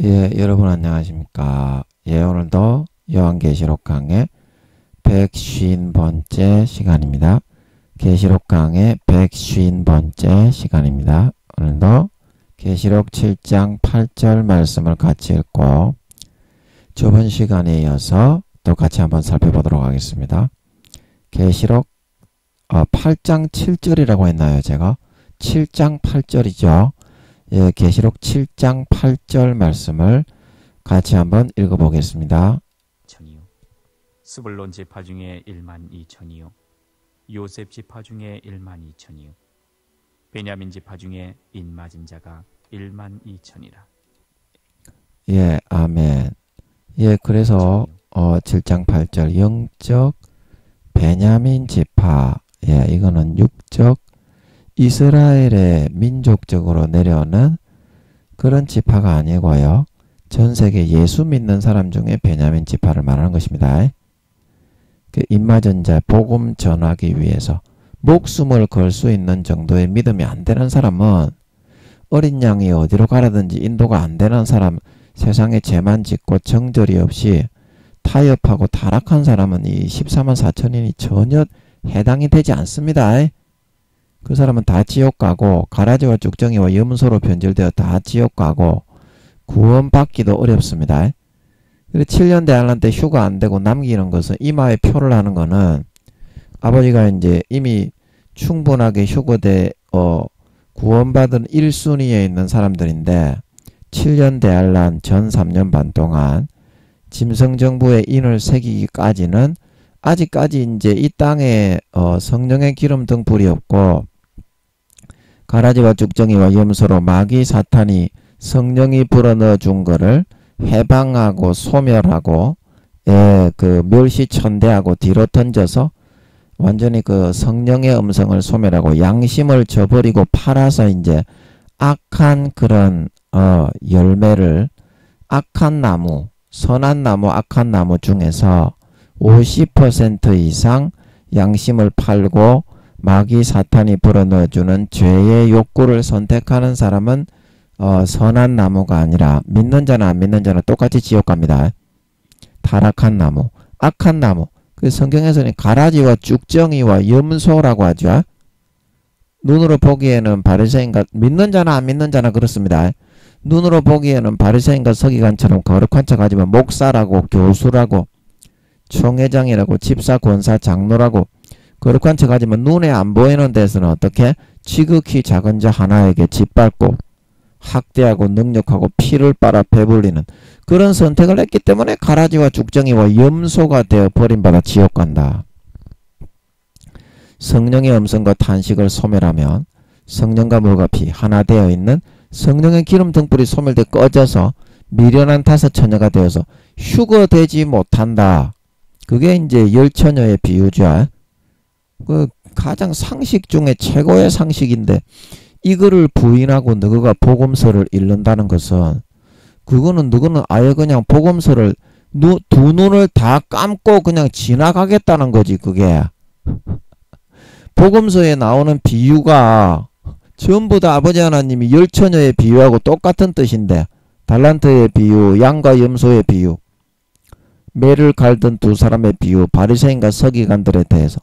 예, 여러분 안녕하십니까. 예, 오늘도 요한계시록 강의 150번째 시간입니다. 계시록 강의 150번째 시간입니다. 오늘도 계시록 7장 8절 말씀을 같이 읽고 저번 시간에 이어서 또 같이 한번 살펴보도록 하겠습니다. 계시록 8장 7절이라고 했나요? 제가 7장 8절이죠. 예, 계시록 7장 8절 말씀을 같이 한번 읽어보겠습니다. 천이요 스불론 지파 중에 1만 2천이요 요셉 지파 중에 1만 2천이요 베냐민 지파 중에 인맞은 자가 1만 2천이라. 예, 아멘. 예, 그래서 7장 8절 영적 베냐민 지파, 예, 이거는 육적 이스라엘의 민족적으로 내려오는 그런 지파가 아니고요. 전 세계 예수 믿는 사람 중에 베냐민 지파를 말하는 것입니다. 그 입맞은 자 복음 전하기 위해서 목숨을 걸 수 있는 정도의 믿음이 안 되는 사람은 어린 양이 어디로 가라든지 인도가 안 되는 사람, 세상에 죄만 짓고 정절이 없이 타협하고 타락한 사람은 이 14만 4천인이 전혀 해당이 되지 않습니다. 그 사람은 다 지옥 가고 가라지와 쭉정이와 염소로 변질되어 다 지옥 가고 구원받기도 어렵습니다. 7년 대환란 때 휴가 안 되고 남기는 것은 이마에 표를 하는 거는 아버지가 이제 이미 충분하게 휴거돼 구원받은 1순위에 있는 사람들인데 7년 대환란 전 3년 반 동안 짐승정부의 인을 새기기까지는 아직까지 이제 이 땅에 성령의 기름 등불이 없고 가라지와 쭉정이와 염소로 마귀 사탄이 성령이 불어넣어 준 거를 해방하고 소멸하고 그 멸시천대하고 뒤로 던져서 완전히 그 성령의 음성을 소멸하고 양심을 저버리고 팔아서 이제 악한 그런 열매를 악한 나무, 선한 나무, 악한 나무 중에서 50% 이상 양심을 팔고 마귀 사탄이 불어넣어주는 죄의 욕구를 선택하는 사람은 선한 나무가 아니라 믿는 자나 안 믿는 자나 똑같이 지옥 갑니다. 타락한 나무, 악한 나무. 그 성경에서는 가라지와 쭉정이와 염소라고 하죠. 눈으로 보기에는 바리새인과 믿는 자나 안 믿는 자나 그렇습니다. 눈으로 보기에는 바리새인과 서기관처럼 거룩한 척하지만 목사라고 교수라고 총회장이라고 집사 권사 장로라고 거룩한 척하지만 눈에 안 보이는 데서는 어떻게 지극히 작은 자 하나에게 짓밟고 학대하고 능력하고 피를 빨아 배불리는 그런 선택을 했기 때문에 가라지와 쭉정이와 염소가 되어 버림받아 지옥 간다. 성령의 음성과 탄식을 소멸하면 성령과 물과 피 하나 되어 있는 성령의 기름 등불이 소멸돼 꺼져서 미련한 다섯 처녀가 되어서 휴거되지 못한다. 그게 이제 열처녀의 비유죠. 그 가장 상식 중에 최고의 상식인데 이거를 부인하고 너가 복음서를 읽는다는 것은 그거는 너는 아예 그냥 복음서를 두 눈을 다 감고 그냥 지나가겠다는 거지. 그게 복음서에 나오는 비유가 전부 다 아버지 하나님이 열처녀의 비유하고 똑같은 뜻인데 달란트의 비유, 양과 염소의 비유, 매를 갈던 두 사람의 비유, 바리새인과 서기관들에 대해서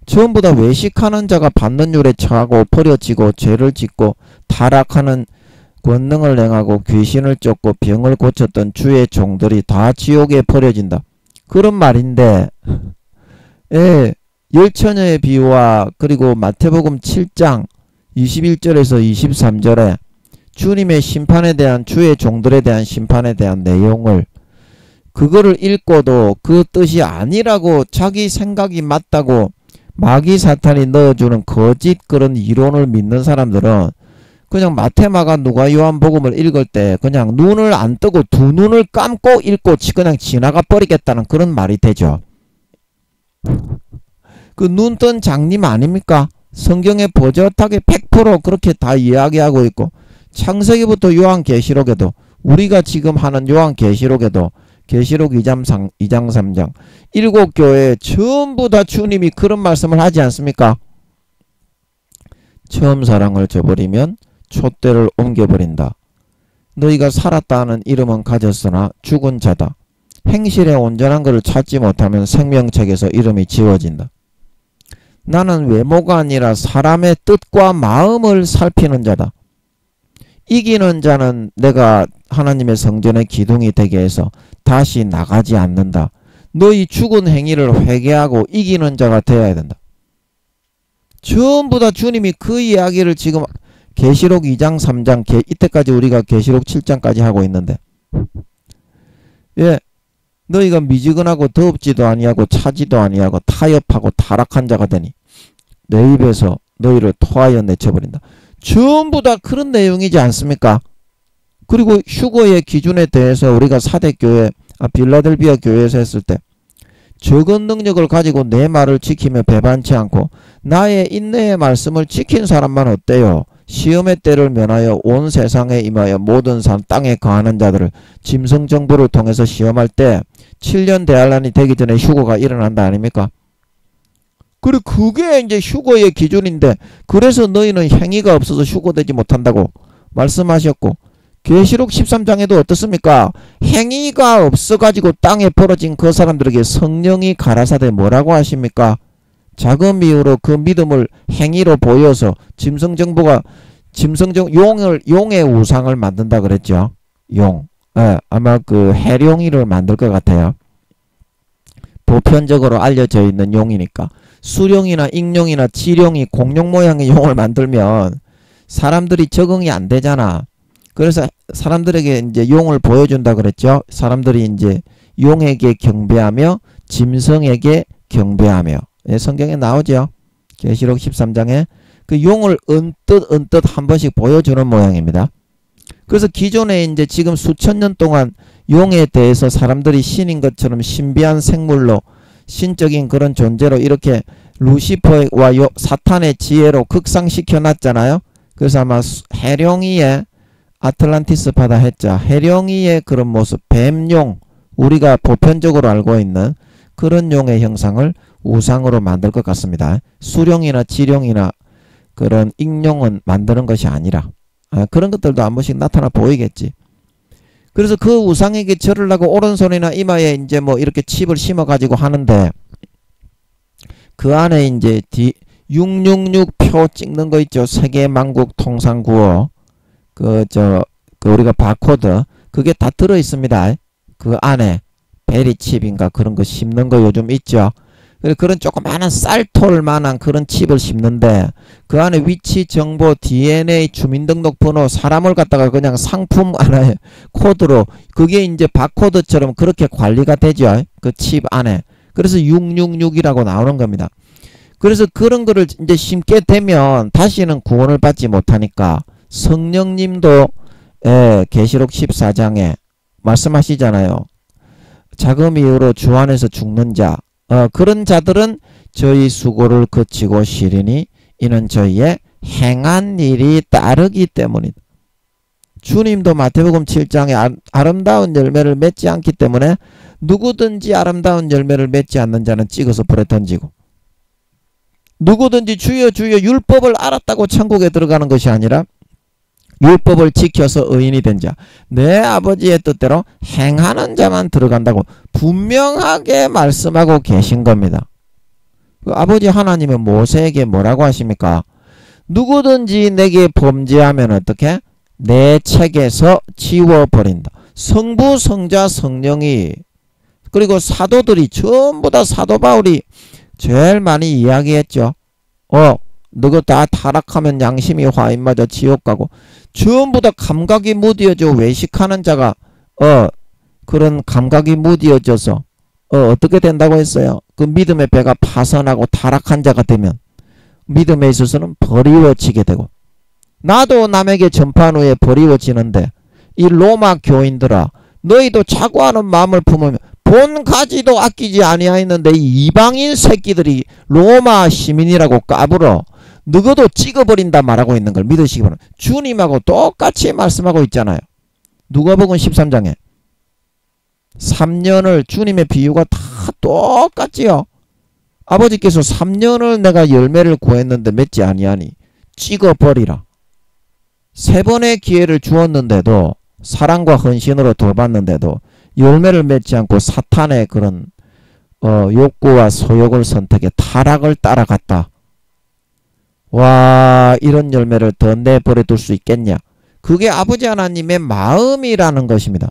전부 다 외식하는 자가 받는 율에 처하고 버려지고 죄를 짓고 타락하는 권능을 행하고 귀신을 쫓고 병을 고쳤던 주의 종들이 다 지옥에 버려진다. 그런 말인데 열처녀의 비유와 그리고 마태복음 7장 21절에서 23절에 주님의 심판에 대한 주의 종들에 대한 심판에 대한 내용을 그거를 읽고도 그 뜻이 아니라고 자기 생각이 맞다고 마귀 사탄이 넣어주는 거짓 그런 이론을 믿는 사람들은 그냥 마태마가 누가 요한복음을 읽을 때 그냥 눈을 안 뜨고 두 눈을 감고 읽고 그냥 지나가 버리겠다는 그런 말이 되죠. 그 눈 뜬 장님 아닙니까? 성경에 버젓하게 100% 그렇게 다 이야기하고 있고 창세기부터 요한계시록에도 우리가 지금 하는 요한계시록에도 계시록 2장 3장 7교회에 전부 다 주님이 그런 말씀을 하지 않습니까? 처음 사랑을 저버리면 촛대를 옮겨버린다. 너희가 살았다는 이름은 가졌으나 죽은 자다. 행실에 온전한 것을 찾지 못하면 생명책에서 이름이 지워진다. 나는 외모가 아니라 사람의 뜻과 마음을 살피는 자다. 이기는 자는 내가 하나님의 성전의 기둥이 되게 해서 다시 나가지 않는다. 너희 죽은 행위를 회개하고 이기는 자가 되어야 된다. 전부 다 주님이 그 이야기를 지금 계시록 2장 3장 이때까지 우리가 계시록 7장까지 하고 있는데, 예, 너희가 미지근하고 더럽지도 아니하고 차지도 아니하고 타협하고 타락한 자가 되니 내 입에서 너희를 토하여 내쳐버린다. 전부 다 그런 내용이지 않습니까? 그리고 휴거의 기준에 대해서 우리가 사대교회 빌라델비아 교회에서 했을 때 적은 능력을 가지고 내 말을 지키며 배반치 않고 나의 인내의 말씀을 지킨 사람만 어때요? 시험의 때를 면하여 온 세상에 임하여 모든 산 땅에 거하는 자들을 짐승정부를 통해서 시험할 때 7년 대환란이 되기 전에 휴거가 일어난다 아닙니까? 그리고 그게 이제 휴거의 기준인데, 그래서 너희는 행위가 없어서 휴거되지 못한다고 말씀하셨고, 계시록 13장에도 어떻습니까? 행위가 없어가지고 땅에 벌어진 그 사람들에게 성령이 가라사대 뭐라고 하십니까? 작은 미우로 그 믿음을 행위로 보여서 용의 우상을 만든다 그랬죠. 용. 예, 아마 그 해룡이를 만들 것 같아요. 보편적으로 알려져 있는 용이니까. 수룡이나 익룡이나 지룡이 공룡 모양의 용을 만들면 사람들이 적응이 안 되잖아. 그래서 사람들에게 이제 용을 보여준다 그랬죠. 사람들이 이제 용에게 경배하며 짐승에게 경배하며. 예, 성경에 나오죠. 계시록 13장에 그 용을 언뜻 한 번씩 보여주는 모양입니다. 그래서 기존에 이제 지금 수천 년 동안 용에 대해서 사람들이 신인 것처럼 신비한 생물로 신적인 그런 존재로 이렇게 루시퍼와 사탄의 지혜로 극상시켜 놨잖아요. 그래서 아마 해룡이의 아틀란티스 바다 했자 해룡이의 그런 모습, 뱀용, 우리가 보편적으로 알고 있는 그런 용의 형상을 우상으로 만들 것 같습니다. 수룡이나 지룡이나 그런 익룡은 만드는 것이 아니라 그런 것들도 한 번씩 나타나 보이겠지. 그래서 그 우상에게 절을 하고 오른손이나 이마에 이제 뭐 이렇게 칩을 심어 가지고 하는데, 그 안에 이제 666표 찍는 거 있죠. 세계만국 통상구호. 그 우리가 바코드. 그게 다 들어 있습니다. 그 안에 베리칩인가 그런 거 심는 거 요즘 있죠. 그런 조그마한 쌀톨만한 그런 칩을 심는데 그 안에 위치 정보, DNA, 주민등록번호, 사람을 갖다가 그냥 상품 하나의 코드로, 그게 이제 바코드처럼 그렇게 관리가 되죠. 그 칩 안에. 그래서 666이라고 나오는 겁니다. 그래서 그런 거를 이제 심게 되면 다시는 구원을 받지 못하니까 성령님도 계시록 14장에 말씀하시잖아요. 자금 이후로 주 안에서 죽는 자, 그런 자들은 저희 수고를 거치고 시리니 이는 저희의 행한 일이 따르기 때문이다. 주님도 마태복음 7장에 아름다운 열매를 맺지 않기 때문에 누구든지 아름다운 열매를 맺지 않는 자는 찍어서 불에 던지고, 누구든지 주여 주여 율법을 알았다고 천국에 들어가는 것이 아니라 율법을 지켜서 의인이 된 자, 내 아버지의 뜻대로 행하는 자만 들어간다고 분명하게 말씀하고 계신 겁니다. 그 아버지 하나님은 모세에게 뭐라고 하십니까? 누구든지 내게 범죄하면 어떻게? 내 책에서 지워버린다. 성부, 성자, 성령이, 그리고 사도들이 전부 다 사도 바울이 제일 많이 이야기했죠. 너가 다 타락하면 양심이 화인 맞아 지옥 가고, 전부 다 감각이 무디어져 외식하는 자가 그런 감각이 무디어져서 어떻게 된다고 했어요? 그 믿음의 배가 파선하고 타락한 자가 되면 믿음에 있어서는 버리워지게 되고, 나도 남에게 전파한 후에 버리워지는데 이 로마 교인들아, 너희도 자고하는 마음을 품으면 본 가지도 아끼지 아니하였는데 이 이방인 새끼들이 로마 시민이라고 까불어 너희도 찍어버린다 말하고 있는 걸 믿으시기 바랍니다. 주님하고 똑같이 말씀하고 있잖아요. 누가복음 13장에 3년을 주님의 비유가 다 똑같지요. 아버지께서 3년을 내가 열매를 구했는데 맺지 아니하니 찍어버리라. 3번의 기회를 주었는데도 사랑과 헌신으로 돌봤는데도 열매를 맺지 않고 사탄의 그런 욕구와 소욕을 선택해 타락을 따라갔다. 와, 이런 열매를 더 내버려 둘 수 있겠냐? 그게 아버지 하나님의 마음이라는 것입니다.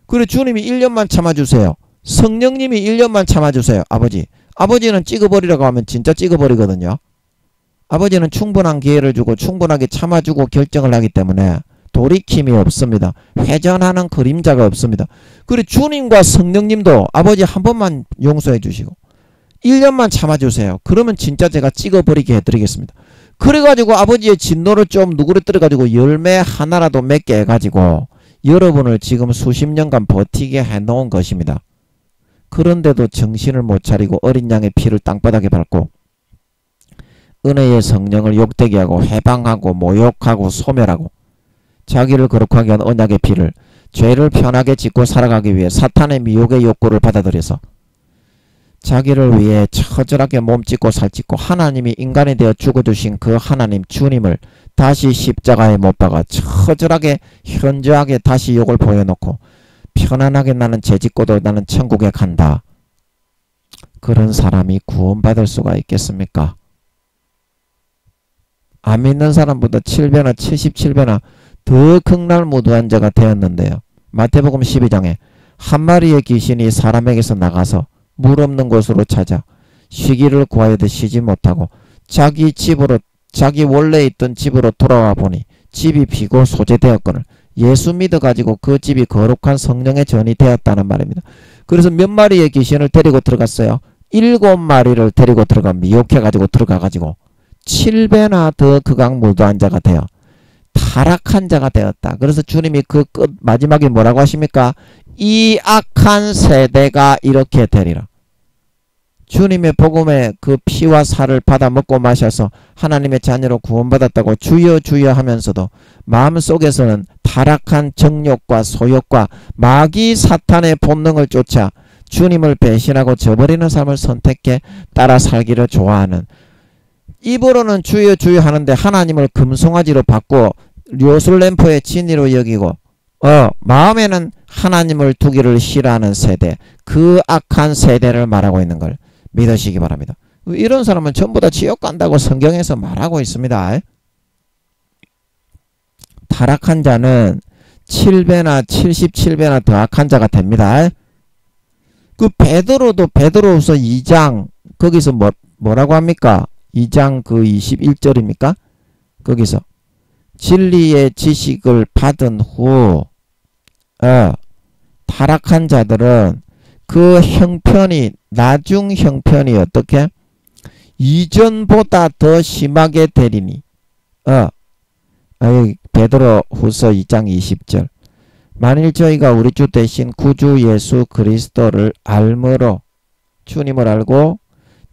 그래, 주님이 1년만 참아주세요. 성령님이 1년만 참아주세요. 아버지는 찍어버리라고 하면 진짜 찍어버리거든요. 아버지는 충분한 기회를 주고 충분하게 참아주고 결정을 하기 때문에 돌이킴이 없습니다. 회전하는 그림자가 없습니다. 그리고 주님과 성령님도 아버지 한 번만 용서해 주시고 1년만 참아주세요. 그러면 진짜 제가 찍어버리게 해드리겠습니다. 그래가지고 아버지의 진노를 좀 누그러뜨려가지고 열매 하나라도 맺게 해가지고 여러분을 지금 수십 년간 버티게 해놓은 것입니다. 그런데도 정신을 못 차리고 어린 양의 피를 땅바닥에 밟고 은혜의 성령을 욕되게 하고 해방하고 모욕하고 소멸하고 자기를 거룩하게 한 언약의 피를 죄를 편하게 짓고 살아가기 위해 사탄의 미혹의 욕구를 받아들여서 자기를 위해 처절하게 몸짓고 살짓고 하나님이 인간이 되어 죽어주신 그 하나님 주님을 다시 십자가에 못 박아 처절하게 현저하게 다시 욕을 보여놓고 편안하게 나는 죄짓고도 나는 천국에 간다. 그런 사람이 구원받을 수가 있겠습니까? 안 믿는 사람보다 7배나 77배나 더 극락무도한 자가 되었는데요. 마태복음 12장에 한 마리의 귀신이 사람에게서 나가서 물 없는 곳으로 찾아 쉬기를 구하여도 쉬지 못하고 자기 원래 있던 집으로 돌아와 보니 집이 비고 소재되었거늘 예수 믿어가지고 그 집이 거룩한 성령의 전이 되었다는 말입니다. 그래서 몇 마리의 귀신을 데리고 들어갔어요. 7마리를 데리고 들어가 미혹해가지고 들어가가지고 7배나 더 극악무도한 자가 되어 타락한 자가 되었다. 그래서 주님이 그 끝 마지막에 뭐라고 하십니까? 이 악한 세대가 이렇게 되리라. 주님의 복음의 그 피와 살을 받아 먹고 마셔서 하나님의 자녀로 구원받았다고 주여 주여 하면서도 마음속에서는 타락한 정욕과 소욕과 마귀 사탄의 본능을 쫓아 주님을 배신하고 저버리는 삶을 선택해 따라 살기를 좋아하는, 입으로는 주여 주여 하는데 하나님을 금송아지로 받고 요술램프의 진리로 여기고 마음에는 하나님을 두기를 싫어하는 세대, 그 악한 세대를 말하고 있는 걸 믿으시기 바랍니다. 이런 사람은 전부 다 지옥 간다고 성경에서 말하고 있습니다. 타락한 자는 7배나 77배나 더 악한 자가 됩니다. 그 베드로후서 2장 거기서 뭐라고 합니까? 2장 그 21절입니까? 거기서 진리의 지식을 받은 후 타락한 자들은 그 형편이 나중 형편이 어떻게? 이전보다 더 심하게 되리니 베드로후서 2장 20절 만일 저희가 우리 주 대신 구주 예수 그리스도를 알므로 주님을 알고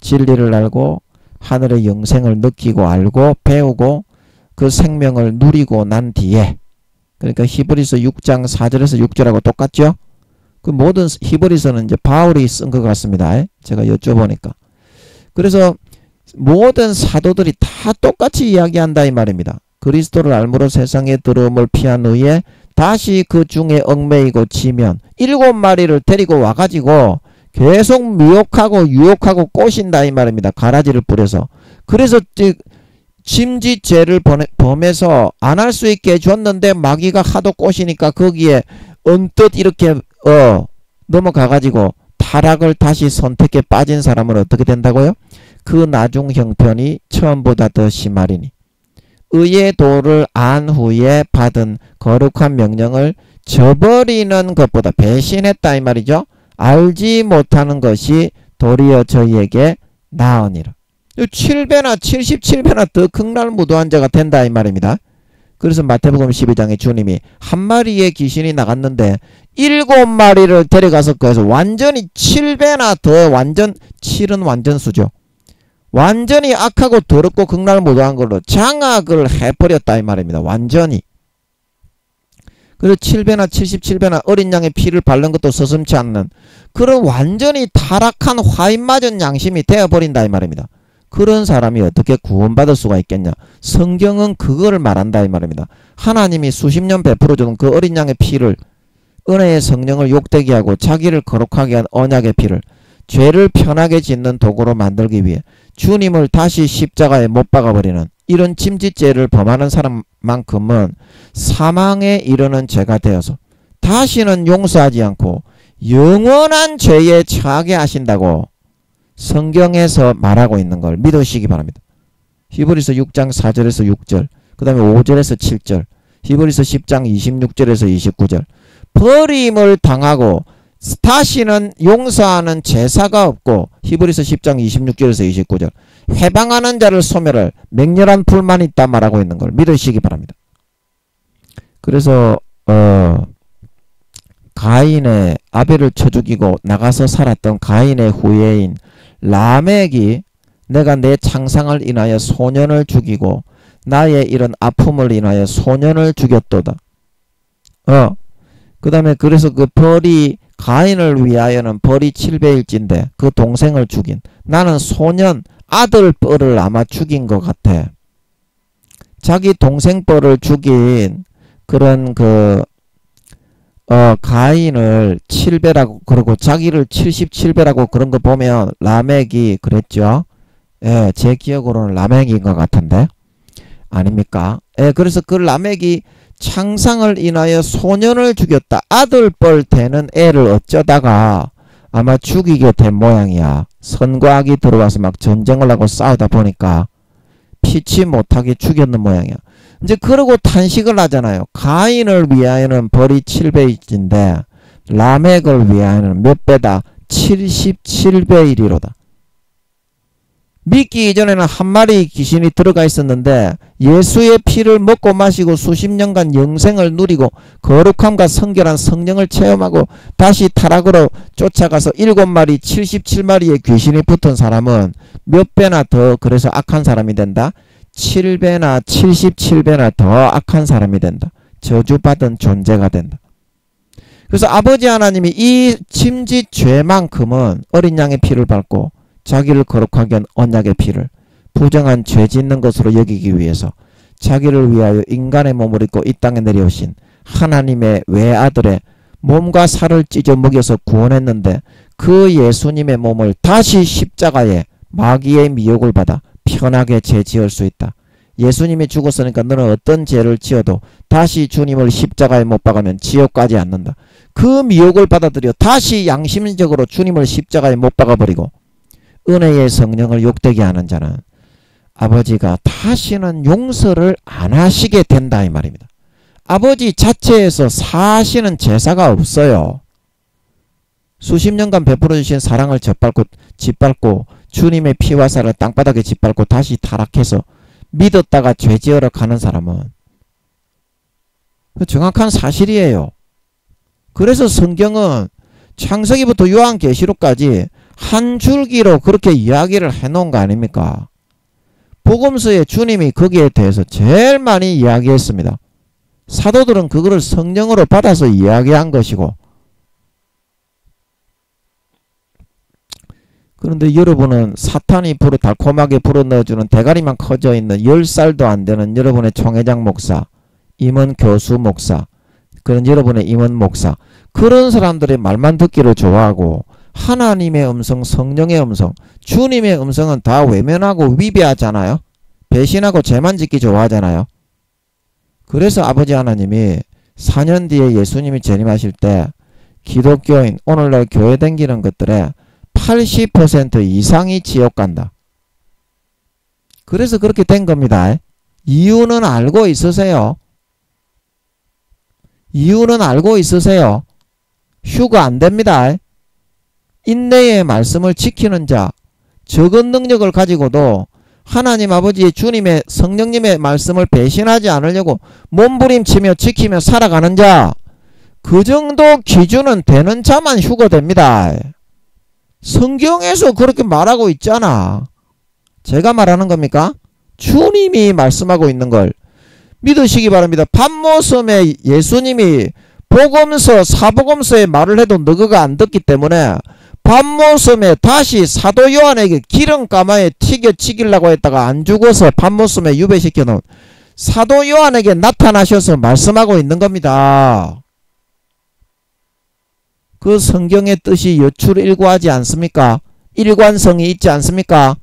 진리를 알고 하늘의 영생을 느끼고 알고 배우고 그 생명을 누리고 난 뒤에, 그러니까 히브리서 6장 4절에서 6절하고 똑같죠? 그 모든 히브리서는 이제 바울이 쓴 것 같습니다. 제가 여쭤보니까. 그래서 모든 사도들이 다 똑같이 이야기한다 이 말입니다. 그리스도를 알므로 세상에 들어옴을 피한 후에 다시 그 중에 얽매이고 지면 7마리를 데리고 와가지고 계속 미혹하고 유혹하고 꼬신다 이 말입니다. 가라지를 뿌려서. 그래서 짐짓죄를 범해서 안 할 수 있게 해줬는데 마귀가 하도 꼬시니까 거기에 언뜻 이렇게 넘어가가지고 타락을 다시 선택해 빠진 사람은 어떻게 된다고요? 그 나중 형편이 처음보다 더 심하리니 의의 도를 안 후에 받은 거룩한 명령을 저버리는 것보다, 배신했다 이 말이죠. 알지 못하는 것이 도리어 저희에게 나으니라. 7배나 77배나 더 극락무도한 자가 된다 이 말입니다. 그래서 마태복음 12장에 주님이 한 마리의 귀신이 나갔는데 7마리를 데려가서 그래서 완전히 7배나 더 7은 완전수죠. 완전히 악하고 더럽고 극락무도한 걸로 장악을 해버렸다 이 말입니다. 완전히. 그래서 7배나 77배나 어린 양의 피를 바른 것도 서슴지 않는 그런 완전히 타락한 화인맞은 양심이 되어버린다 이 말입니다. 그런 사람이 어떻게 구원받을 수가 있겠냐? 성경은 그거를 말한다 이 말입니다. 하나님이 수십 년 베풀어 주는 그 어린 양의 피를, 은혜의 성령을 욕되게 하고 자기를 거룩하게 한 언약의 피를 죄를 편하게 짓는 도구로 만들기 위해 주님을 다시 십자가에 못 박아버리는 이런 짐짓죄를 범하는 사람만큼은 사망에 이르는 죄가 되어서 다시는 용서하지 않고 영원한 죄에 처하게 하신다고 성경에서 말하고 있는 걸 믿으시기 바랍니다. 히브리서 6장 4절에서 6절, 그 다음에 5절에서 7절, 히브리서 10장 26절에서 29절. 버림을 당하고 다시는 용서하는 제사가 없고, 히브리서 10장 26절에서 29절. 해방하는 자를 소멸할 맹렬한 불만이 있다 말하고 있는 걸 믿으시기 바랍니다. 그래서 가인의 아벨을 쳐 죽이고 나가서 살았던 가인의 후예인 라멕이 내가 내 창상을 인하여 소년을 죽이고 나의 이런 아픔을 인하여 소년을 죽였도다. 그 다음에 그래서 그 벌이 가인을 위하여는 벌이 7배일진데 그 동생을 죽인, 나는 소년 아들 뻘을 아마 죽인 것 같아. 자기 동생 뻘을 죽인 그런 가인을 7배라고 그러고 자기를 77배라고 그런 거 보면 라멕이 그랬죠. 예, 제 기억으로는 라멕인 것 같은데 아닙니까? 예, 그래서 그 라멕이 창상을 인하여 소년을 죽였다. 아들 뻘 되는 애를 어쩌다가 아마 죽이게 된 모양이야. 선과 악이 들어와서 막 전쟁을 하고 싸우다 보니까 피치 못하게 죽였는 모양이야. 이제 그러고 탄식을 하잖아요. 가인을 위하여는 벌이 7배일진데 라멕을 위하여는 몇 배다? 77배이리로다. 믿기 이전에는 한 마리 귀신이 들어가 있었는데 예수의 피를 먹고 마시고 수십 년간 영생을 누리고 거룩함과 성결한 성령을 체험하고 다시 타락으로 쫓아가서 7마리 77마리의 귀신이 붙은 사람은 몇 배나 더 그래서 악한 사람이 된다? 7배나 77배나 더 악한 사람이 된다. 저주받은 존재가 된다. 그래서 아버지 하나님이 이 짐짓 죄만큼은 어린 양의 피를 밟고 자기를 거룩하게 한 언약의 피를 부정한 죄 짓는 것으로 여기기 위해서 자기를 위하여 인간의 몸을 입고 이 땅에 내려오신 하나님의 외아들의 몸과 살을 찢어 먹여서 구원했는데 그 예수님의 몸을 다시 십자가에 마귀의 미혹을 받아 편하게 죄 지을 수 있다. 예수님이 죽었으니까 너는 어떤 죄를 지어도 다시 주님을 십자가에 못 박으면 지옥 가지 않는다. 그 미혹을 받아들여 다시 양심적으로 주님을 십자가에 못 박아버리고 은혜의 성령을 욕되게 하는 자는 아버지가 다시는 용서를 안 하시게 된다 이 말입니다. 아버지 자체에서 사시는 제사가 없어요. 수십 년간 베풀어 주신 사랑을 짓밟고 주님의 피와 살을 땅바닥에 짓밟고 다시 타락해서 믿었다가 죄지으러 가는 사람은 정확한 사실이에요. 그래서 성경은 창세기부터 요한계시록까지 한 줄기로 그렇게 이야기를 해놓은 거 아닙니까? 복음서에 주님이 거기에 대해서 제일 많이 이야기했습니다. 사도들은 그거를 성령으로 받아서 이야기한 것이고, 그런데 여러분은 사탄이 달콤하게 불어넣어주는 대가리만 커져 있는 10살도 안 되는 여러분의 총회장 목사, 임원 교수 목사, 그런 여러분의 임원 목사, 그런 사람들의 말만 듣기를 좋아하고 하나님의 음성, 성령의 음성, 주님의 음성은 다 외면하고 위배하잖아요. 배신하고 죄만 짓기 좋아하잖아요. 그래서 아버지 하나님이 4년 뒤에 예수님이 재림하실 때 기독교인, 오늘날 교회 다니는 것들의 80% 이상이 지옥 간다. 그래서 그렇게 된 겁니다. 이유는 알고 있으세요? 이유는 알고 있으세요? 휴가 안 됩니다. 인내의 말씀을 지키는 자, 적은 능력을 가지고도 하나님 아버지의 주님의 성령님의 말씀을 배신하지 않으려고 몸부림치며 지키며 살아가는 자, 그 정도 기준은 되는 자만 휴거됩니다. 성경에서 그렇게 말하고 있잖아. 제가 말하는 겁니까? 주님이 말씀하고 있는 걸 믿으시기 바랍니다. 밤모섬에 예수님이 복음서, 사복음서에 말을 해도 너그가 안 듣기 때문에 밤모섬에 다시 사도 요한에게 기름가마에 튀겨 치기려고 했다가 안 죽어서 밤모섬에 유배시켜놓은 사도 요한에게 나타나셔서 말씀하고 있는 겁니다. 그 성경의 뜻이 여출일구하지 않습니까? 일관성이 있지 않습니까?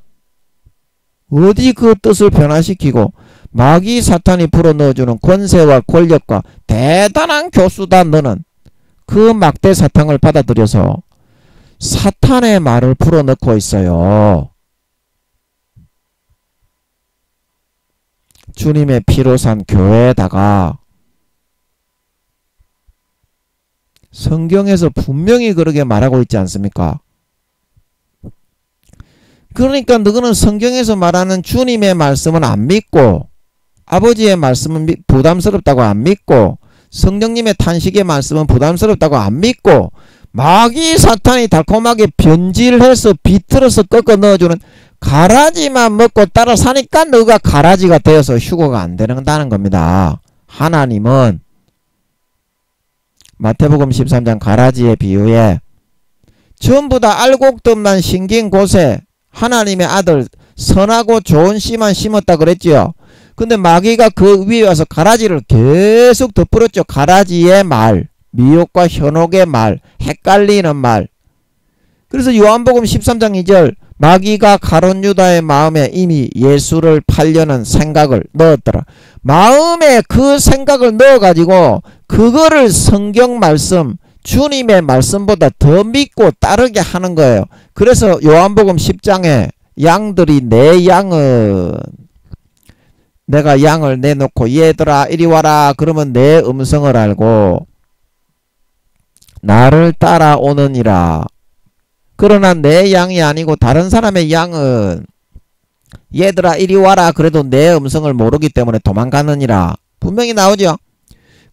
어디 그 뜻을 변화시키고 마귀 사탄이 불어넣어주는 권세와 권력과 대단한 교수다 너는 그 막대 사탕을 받아들여서 사탄의 말을 불어넣고 있어요. 주님의 피로 산 교회에다가 성경에서 분명히 그렇게 말하고 있지 않습니까? 그러니까 너는 성경에서 말하는 주님의 말씀은 안 믿고 아버지의 말씀은 부담스럽다고 안 믿고 성령님의 탄식의 말씀은 부담스럽다고 안 믿고 마귀 사탄이 달콤하게 변질해서 비틀어서 꺾어 넣어주는 가라지만 먹고 따라 사니까 너가 가라지가 되어서 휴거가 안 된다는 겁니다. 하나님은 마태복음 13장 가라지의 비유에 전부 다 알곡듭난 신긴 곳에 하나님의 아들 선하고 좋은 씨만 심었다 그랬지요. 근데 마귀가 그 위에 와서 가라지를 계속 덧뿌렸죠. 가라지의 말, 미혹과 현혹의 말, 헷갈리는 말. 그래서 요한복음 13장 2절 마귀가 가룟 유다의 마음에 이미 예수를 팔려는 생각을 넣었더라. 마음에 그 생각을 넣어가지고 그거를 성경 말씀, 주님의 말씀보다 더 믿고 따르게 하는 거예요. 그래서 요한복음 10장에 양들이 내 양은 내가 양을 내놓고 얘들아 이리 와라 그러면 내 음성을 알고 나를 따라오느니라. 그러나 내 양이 아니고 다른 사람의 양은 얘들아 이리 와라 그래도 내 음성을 모르기 때문에 도망가느니라. 분명히 나오죠.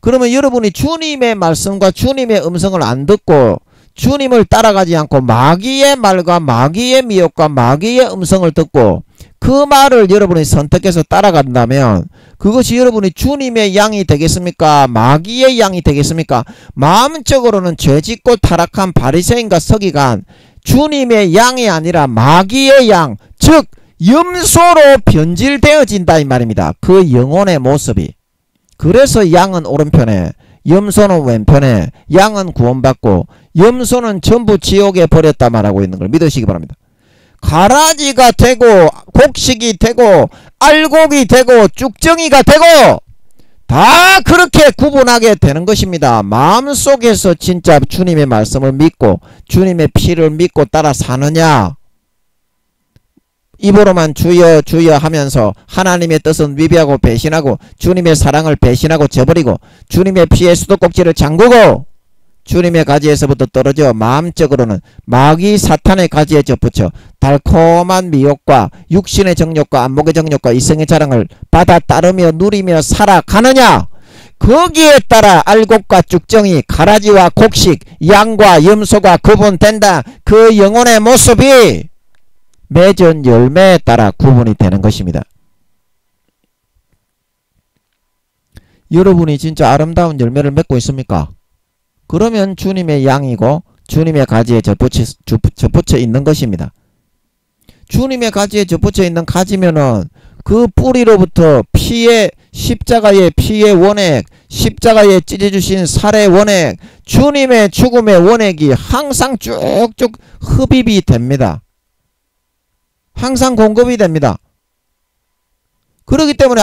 그러면 여러분이 주님의 말씀과 주님의 음성을 안 듣고 주님을 따라가지 않고 마귀의 말과 마귀의 미혹과 마귀의 음성을 듣고 그 말을 여러분이 선택해서 따라간다면 그것이 여러분이 주님의 양이 되겠습니까? 마귀의 양이 되겠습니까? 마음적으로는 죄짓고 타락한 바리새인과 서기관 주님의 양이 아니라 마귀의 양, 즉 염소로 변질되어진다 이 말입니다. 그 영혼의 모습이. 그래서 양은 오른편에 염소는 왼편에 양은 구원받고 염소는 전부 지옥에 버렸다 말하고 있는 걸 믿으시기 바랍니다. 가라지가 되고 곡식이 되고 알곡이 되고 쭉정이가 되고 다 그렇게 구분하게 되는 것입니다. 마음속에서 진짜 주님의 말씀을 믿고 주님의 피를 믿고 따라 사느냐, 입으로만 주여 주여 하면서 하나님의 뜻은 위배하고 배신하고 주님의 사랑을 배신하고 저버리고 주님의 피의 수도꼭지를 잠그고 주님의 가지에서부터 떨어져 마음적으로는 마귀 사탄의 가지에 접붙여 달콤한 미혹과 육신의 정욕과 안목의 정욕과 이성의 자랑을 받아 따르며 누리며 살아가느냐, 거기에 따라 알곡과 쭉정이 가라지와 곡식 양과 염소가 구분된다. 그 영혼의 모습이 맺은 열매에 따라 구분이 되는 것입니다. 여러분이 진짜 아름다운 열매를 맺고 있습니까? 그러면 주님의 양이고 주님의 가지에 접붙여 있는 것입니다. 주님의 가지에 접붙여 있는 가지면은 그 뿌리로부터 피의 십자가의 피의 원액, 십자가에 찢어주신 살의 원액, 주님의 죽음의 원액이 항상 쭉쭉 흡입이 됩니다. 항상 공급이 됩니다. 그렇기 때문에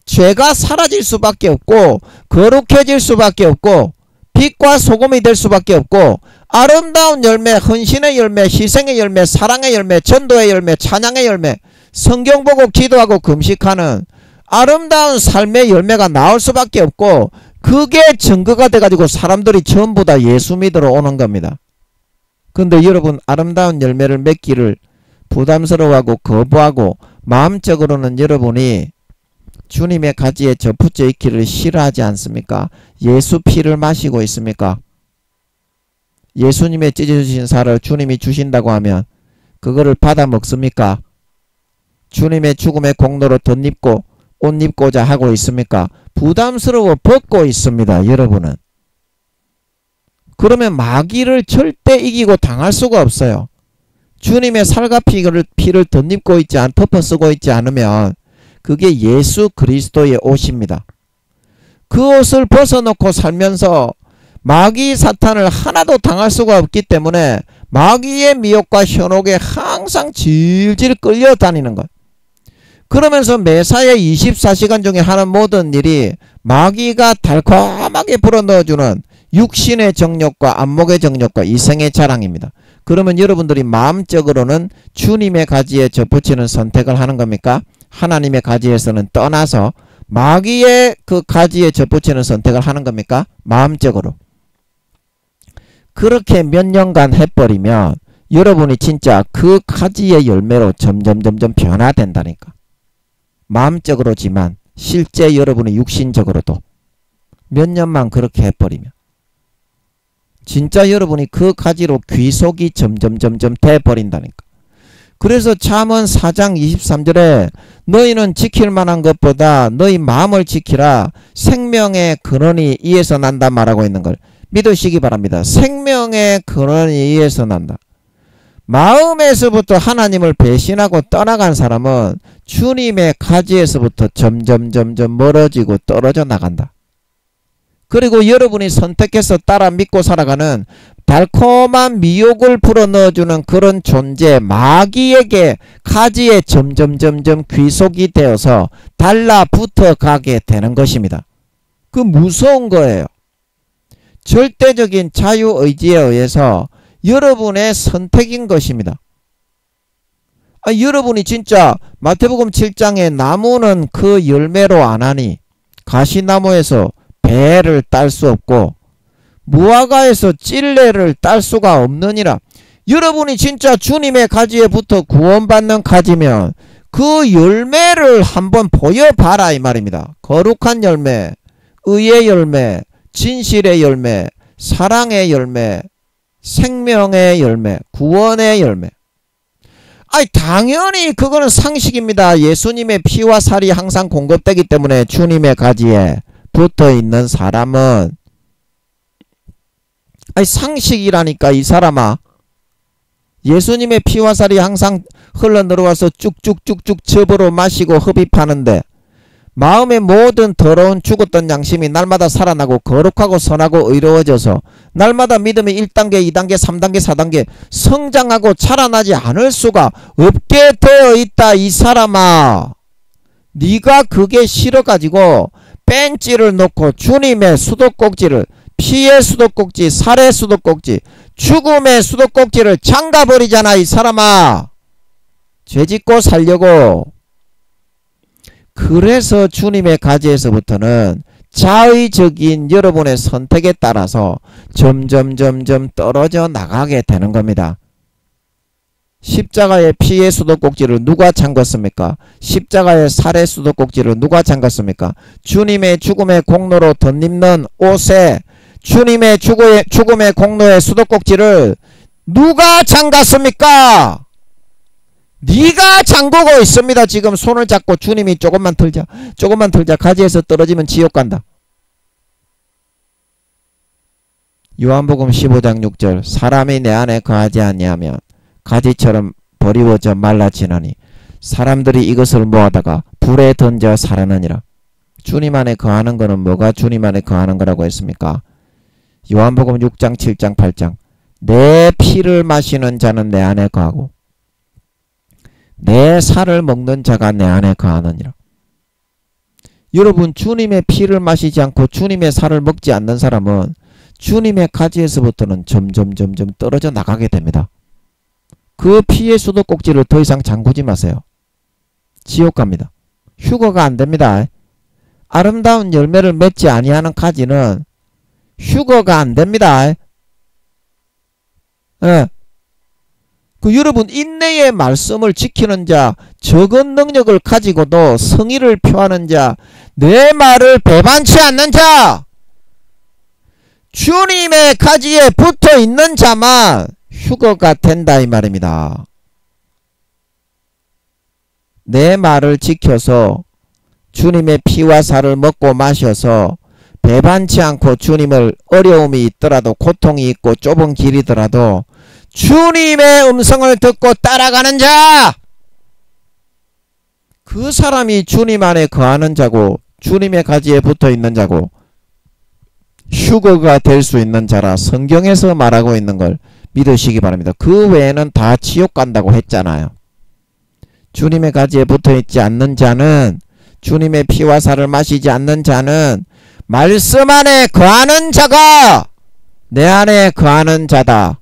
죄가 사라질 수밖에 없고 거룩해질 수밖에 없고 빛과 소금이 될 수밖에 없고 아름다운 열매, 헌신의 열매, 희생의 열매, 사랑의 열매, 전도의 열매, 찬양의 열매, 성경 보고 기도하고 금식하는 아름다운 삶의 열매가 나올 수밖에 없고 그게 증거가 돼가지고 사람들이 전부 다 예수 믿으러 오는 겁니다. 근데 여러분 아름다운 열매를 맺기를 부담스러워하고 거부하고 마음적으로는 여러분이 주님의 가지에 접붙여 있기를 싫어하지 않습니까? 예수 피를 마시고 있습니까? 예수님의 찢어주신 살을 주님이 주신다고 하면 그거를 받아 먹습니까? 주님의 죽음의 공로로 덧입고 옷 입고자 하고 있습니까? 부담스러워 벗고 있습니다. 여러분은. 그러면 마귀를 절대 이기고 당할 수가 없어요. 주님의 살과 피를 덧입고 있지 덮어 쓰고 있지 않으면 그게 예수 그리스도의 옷입니다. 그 옷을 벗어놓고 살면서 마귀 사탄을 하나도 당할 수가 없기 때문에 마귀의 미혹과 현혹에 항상 질질 끌려다니는 것. 그러면서 매사에 24시간 중에 하는 모든 일이 마귀가 달콤하게 불어넣어주는 육신의 정욕과 안목의 정욕과 이성의 자랑입니다. 그러면 여러분들이 마음적으로는 주님의 가지에 접붙이는 선택을 하는 겁니까? 하나님의 가지에서는 떠나서 마귀의 그 가지에 접붙이는 선택을 하는 겁니까? 마음적으로. 그렇게 몇 년간 해버리면 여러분이 진짜 그 가지의 열매로 점점 변화된다니까. 마음적으로지만 실제 여러분이 육신적으로도 몇 년만 그렇게 해버리면 진짜 여러분이 그 가지로 귀속이 점점 돼버린다니까. 그래서 잠언 4장 23절에 너희는 지킬 만한 것보다 너희 마음을 지키라. 생명의 근원이 이에서 난다 말하고 있는 걸 믿으시기 바랍니다. 생명의 근원이 이에서 난다. 마음에서부터 하나님을 배신하고 떠나간 사람은 주님의 가지에서부터 점점 멀어지고 떨어져 나간다. 그리고 여러분이 선택해서 따라 믿고 살아가는 달콤한 미혹을 불어넣어주는 그런 존재 마귀에게 가지에 점점 귀속이 되어서 달라붙어 가게 되는 것입니다. 그 무서운 거예요. 절대적인 자유의지에 의해서 여러분의 선택인 것입니다. 여러분이 진짜 마태복음 7장에 나무는 그 열매로 안 하니 가시나무에서 배를 딸 수 없고 무화과에서 찔레를 딸 수가 없느니라. 여러분이 진짜 주님의 가지에 붙어 구원받는 가지면 그 열매를 한번 보여봐라 이 말입니다. 거룩한 열매, 의의 열매, 진실의 열매, 사랑의 열매, 생명의 열매, 구원의 열매. 당연히 그거는 상식입니다. 예수님의 피와 살이 항상 공급되기 때문에 주님의 가지에 붙어있는 사람은 상식이라니까. 이 사람아, 예수님의 피와 살이 항상 흘러내려와서 쭉쭉쭉쭉 즙으로 마시고 흡입하는데 마음의 모든 더러운 죽었던 양심이 날마다 살아나고 거룩하고 선하고 의로워져서 날마다 믿음이 1단계 2단계 3단계 4단계 성장하고 자라나지 않을 수가 없게 되어 있다. 이 사람아, 네가 그게 싫어가지고 벤치를 놓고 주님의 수도꼭지를, 피의 수도꼭지, 살의 수도꼭지, 죽음의 수도꼭지를 잠가버리잖아. 이 사람아, 죄짓고 살려고. 그래서 주님의 가지에서부터는 자의적인 여러분의 선택에 따라서 점점 떨어져 나가게 되는 겁니다. 십자가의 피의 수도꼭지를 누가 잠갔습니까? 십자가의 살의 수도꼭지를 누가 잠갔습니까? 주님의 죽음의 공로로 덧입는 옷에 주님의 죽음의 공로의 수도꼭지를 누가 잠갔습니까? 네가 잠그고 있습니다. 지금 손을 잡고 주님이 조금만 털자 가지에서 떨어지면 지옥 간다. 요한복음 15장 6절 사람이 내 안에 거하지 아니하면 가지처럼 버리워져 말라지나니 사람들이 이것을 모아다가 불에 던져 사르느니라. 주님 안에 거하는 거는 뭐가 주님 안에 거하는 거라고 했습니까? 요한복음 6장 7장 8장 내 피를 마시는 자는 내 안에 거하고 내 살을 먹는 자가 내 안에 거하느니라. 여러분, 주님의 피를 마시지 않고 주님의 살을 먹지 않는 사람은 주님의 가지에서부터는 점점 떨어져 나가게 됩니다. 그 피의 수도꼭지를 더 이상 잠그지 마세요. 지옥 갑니다. 휴거가 안 됩니다. 아름다운 열매를 맺지 아니하는 가지는 휴거가 안 됩니다. 여러분, 인내의 말씀을 지키는 자, 적은 능력을 가지고도 성의를 표하는 자, 내 말을 배반치 않는 자, 주님의 가지에 붙어 있는 자만 휴거가 된다 이 말입니다. 내 말을 지켜서 주님의 피와 살을 먹고 마셔서 배반치 않고 주님을 어려움이 있더라도 고통이 있고 좁은 길이더라도 주님의 음성을 듣고 따라가는 자, 그 사람이 주님 안에 거하는 자고 주님의 가지에 붙어 있는 자고 휴거가 될 수 있는 자라 성경에서 말하고 있는 걸 믿으시기 바랍니다. 그 외에는 다 지옥 간다고 했잖아요. 주님의 가지에 붙어 있지 않는 자는, 주님의 피와 살을 마시지 않는 자는 말씀 안에 거하는 자가 내 안에 거하는 자다.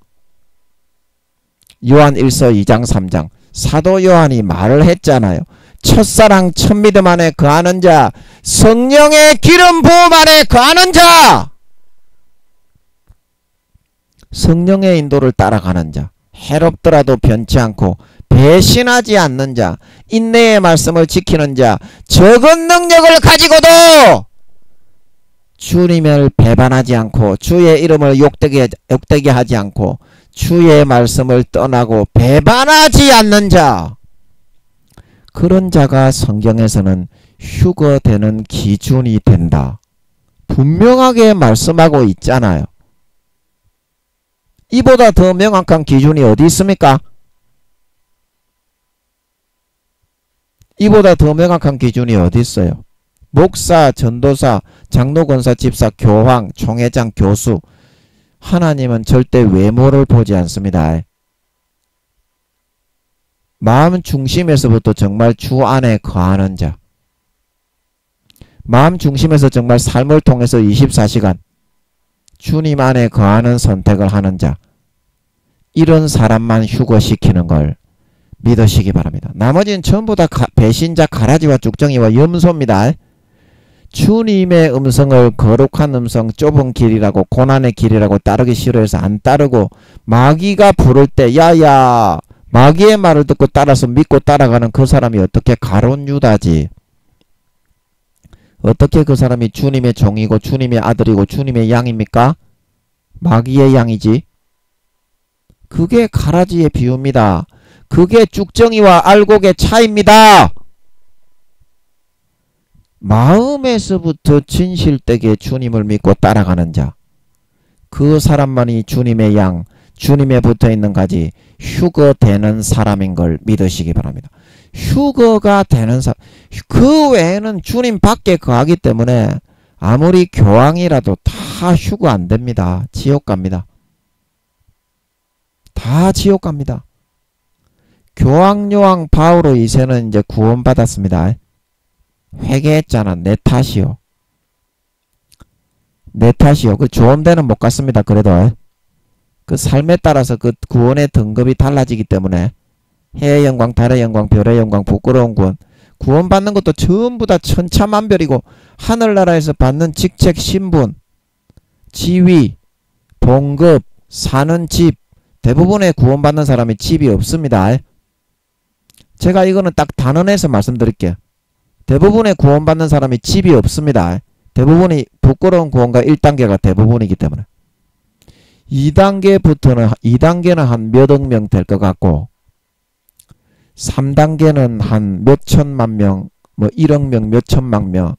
요한 1서 2장 3장 사도 요한이 말을 했잖아요. 첫사랑 첫믿음 안에 거하는 자, 성령의 기름 부음 안에 거하는 자, 성령의 인도를 따라가는 자, 해롭더라도 변치 않고 배신하지 않는 자, 인내의 말씀을 지키는 자, 적은 능력을 가지고도 주님을 배반하지 않고 주의 이름을 욕되게 하지 않고 주의 말씀을 떠나고 배반하지 않는 자, 그런 자가 성경에서는 휴거되는 기준이 된다. 분명하게 말씀하고 있잖아요. 이보다 더 명확한 기준이 어디 있습니까? 이보다 더 명확한 기준이 어디 있어요? 목사, 전도사, 장로, 권사, 집사, 교황, 총회장, 교수, 하나님은 절대 외모를 보지 않습니다. 마음 중심에서부터 정말 주 안에 거하는 자, 마음 중심에서 정말 삶을 통해서 24시간 주님 안에 거하는 선택을 하는 자, 이런 사람만 휴거시키는 걸 믿으시기 바랍니다. 나머지는 전부 다 배신자, 가라지와 쭉정이와 염소입니다. 주님의 음성을 거룩한 음성, 좁은 길이라고, 고난의 길이라고 따르기 싫어해서 안 따르고, 마귀가 부를 때 야야 마귀의 말을 듣고 따라서 믿고 따라가는 그 사람이 어떻게 가룟 유다지, 어떻게 그 사람이 주님의 종이고 주님의 아들이고 주님의 양입니까? 마귀의 양이지. 그게 가라지의 비유입니다. 그게 쭉정이와 알곡의 차이입니다. 마음에서부터 진실되게 주님을 믿고 따라가는 자, 그 사람만이 주님의 양, 주님에 붙어있는 가지 휴거되는 사람인 걸 믿으시기 바랍니다. 휴거가 되는 사람, 그 외에는 주님 밖에 거하기 때문에 아무리 교황이라도 다 휴거 안 됩니다. 지옥 갑니다. 다 지옥 갑니다. 교황 요한 바오로 2세는 이제 구원받았습니다. 회개했잖아. 내 탓이요. 내 탓이요. 그 좋은 데는 못 갔습니다. 그래도 그 삶에 따라서 그 구원의 등급이 달라지기 때문에 해의 영광, 달의 영광, 별의 영광, 부끄러운 구원, 구원받는 것도 전부 다 천차만별이고 하늘나라에서 받는 직책, 신분, 지위, 봉급, 사는 집, 대부분의 구원받는 사람이 집이 없습니다. 제가 이거는 딱 단언해서 말씀드릴게요. 대부분의 구원받는 사람이 집이 없습니다. 대부분이 부끄러운 구원가 1단계가 대부분이기 때문에 2단계는 한 몇억 명 될 것 같고 3단계는 한 몇천만 명, 뭐 1억 명, 몇천만 명,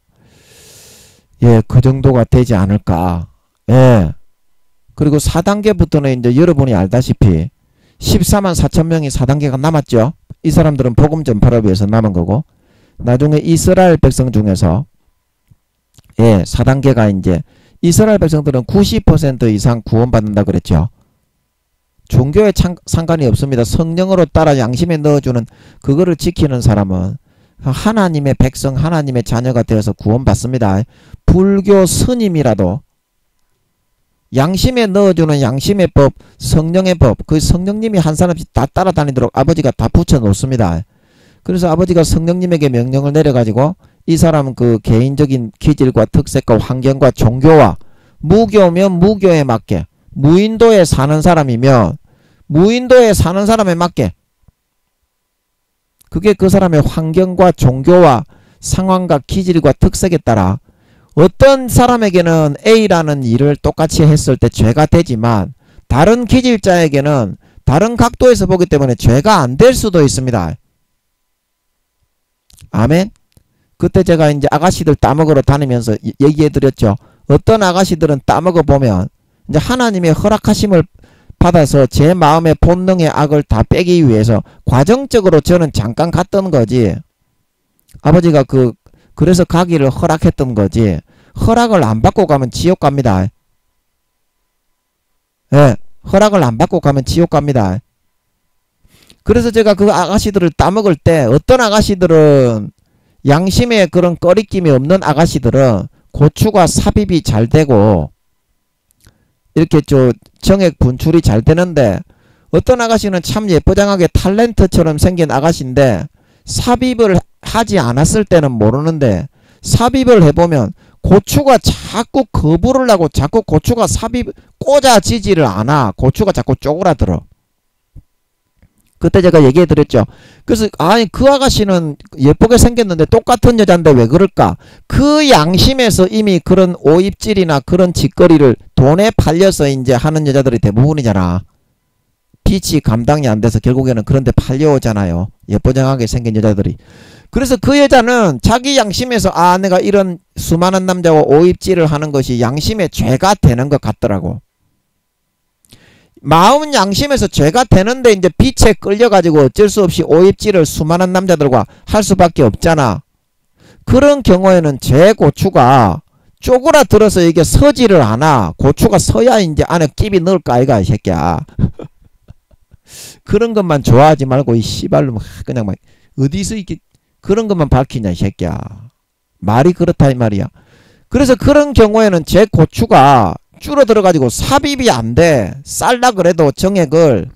예, 그 정도가 되지 않을까. 예. 그리고 4단계부터는 이제 여러분이 알다시피 14만 4천 명이 4단계가 남았죠. 이 사람들은 복음 전파를 위해서 남은 거고, 나중에 이스라엘 백성 중에서 예, 4단계가 이제 이스라엘 백성들은 90% 이상 구원받는다 그랬죠. 종교에 상관이 없습니다. 성령으로 따라 양심에 넣어주는 그거를 지키는 사람은 하나님의 백성, 하나님의 자녀가 되어서 구원받습니다. 불교 스님이라도 양심에 넣어주는 양심의 법, 성령의 법, 그 성령님이 한 사람씩 다 따라다니도록 아버지가 다 붙여놓습니다. 그래서 아버지가 성령님에게 명령을 내려가지고 이 사람은 그 개인적인 기질과 특색과 환경과 종교와, 무교면 무교에 맞게, 무인도에 사는 사람이면 무인도에 사는 사람에 맞게, 그게 그 사람의 환경과 종교와 상황과 기질과 특색에 따라 어떤 사람에게는 A라는 일을 똑같이 했을 때 죄가 되지만 다른 기질자에게는 다른 각도에서 보기 때문에 죄가 안 될 수도 있습니다. 아멘. 그때 제가 이제 아가씨들 따먹으러 다니면서 얘기해 드렸죠. 어떤 아가씨들은 따먹어 보면 이제 하나님의 허락하심을 받아서 제 마음의 본능의 악을 다 빼기 위해서 과정적으로 저는 잠깐 갔던 거지. 아버지가 그래서 가기를 허락했던 거지. 허락을 안 받고 가면 지옥 갑니다. 예, 허락을 안 받고 가면 지옥 갑니다. 그래서 제가 그 아가씨들을 따먹을 때 어떤 아가씨들은 양심에 그런 꺼리낌이 없는 아가씨들은 고추가 삽입이 잘 되고 이렇게 정액 분출이 잘 되는데 어떤 아가씨는 참 예쁘장하게 탤런트처럼 생긴 아가씨인데 삽입을 하지 않았을 때는 모르는데 삽입을 해보면 고추가 자꾸 거부를 하고 자꾸 고추가 삽입 꽂아지지를 않아. 고추가 자꾸 쪼그라들어. 그때 제가 얘기해 드렸죠. 그래서 아니 그 아가씨는 예쁘게 생겼는데 똑같은 여잔데 왜 그럴까? 그 양심에서 이미 그런 오입질이나 그런 짓거리를 돈에 팔려서 이제 하는 여자들이 대부분이잖아. 빛이 감당이 안 돼서 결국에는 그런데 팔려오잖아요. 예쁘장하게 생긴 여자들이. 그래서 그 여자는 자기 양심에서 아 내가 이런 수많은 남자와 오입질을 하는 것이 양심의 죄가 되는 것 같더라고. 마음 양심에서 죄가 되는데 이제 빛에 끌려가지고 어쩔 수 없이 오입질을 수많은 남자들과 할 수밖에 없잖아. 그런 경우에는 제 고추가 쪼그라들어서 이게 서지를 않아. 고추가 서야 이제 안에 끼비 넣을까 아이가 이 새끼야. 그런 것만 좋아하지 말고 이 씨발로 그냥 막 어디서 이렇게 그런 것만 밝히냐 이 새끼야. 말이 그렇다 이 말이야. 그래서 그런 경우에는 제 고추가 줄어들어가지고 삽입이 안 돼. 쌀라 그래도 정액을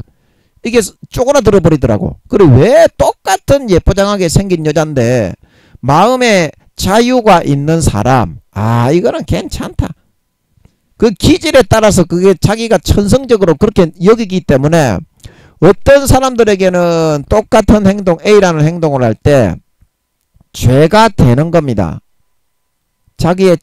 이게 쪼그라들어 버리더라고. 그래 왜 똑같은 예쁘장하게 생긴 여잔데 마음에 자유가 있는 사람 아 이거는 괜찮다. 그 기질에 따라서 그게 자기가 천성적으로 그렇게 여기기 때문에 어떤 사람들에게는 똑같은 행동 A라는 행동을 할 때 죄가 되는 겁니다. 자기의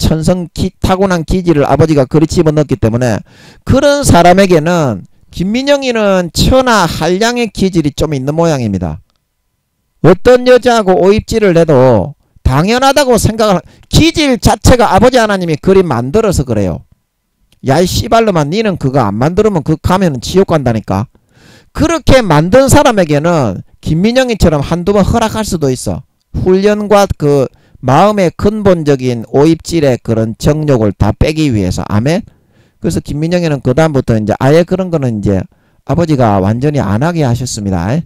타고난 기질을 아버지가 그리 집어넣기 때문에 그런 사람에게는 김민영이는 천하 한량의 기질이 좀 있는 모양입니다. 어떤 여자하고 오입질을 해도 당연하다고 생각을 기질 자체가 아버지 하나님이 그리 만들어서 그래요. 야이 씨발로만 니는 그거 안 만들면 그 가면은 지옥 간다니까. 그렇게 만든 사람에게는 김민영이처럼 한두 번 허락할 수도 있어. 훈련과 그 마음의 근본적인 오입질의 그런 정욕을 다 빼기 위해서. 아멘. 그래서 김민영이는 그 다음부터 이제 아예 그런 거는 이제 아버지가 완전히 안 하게 하셨습니다.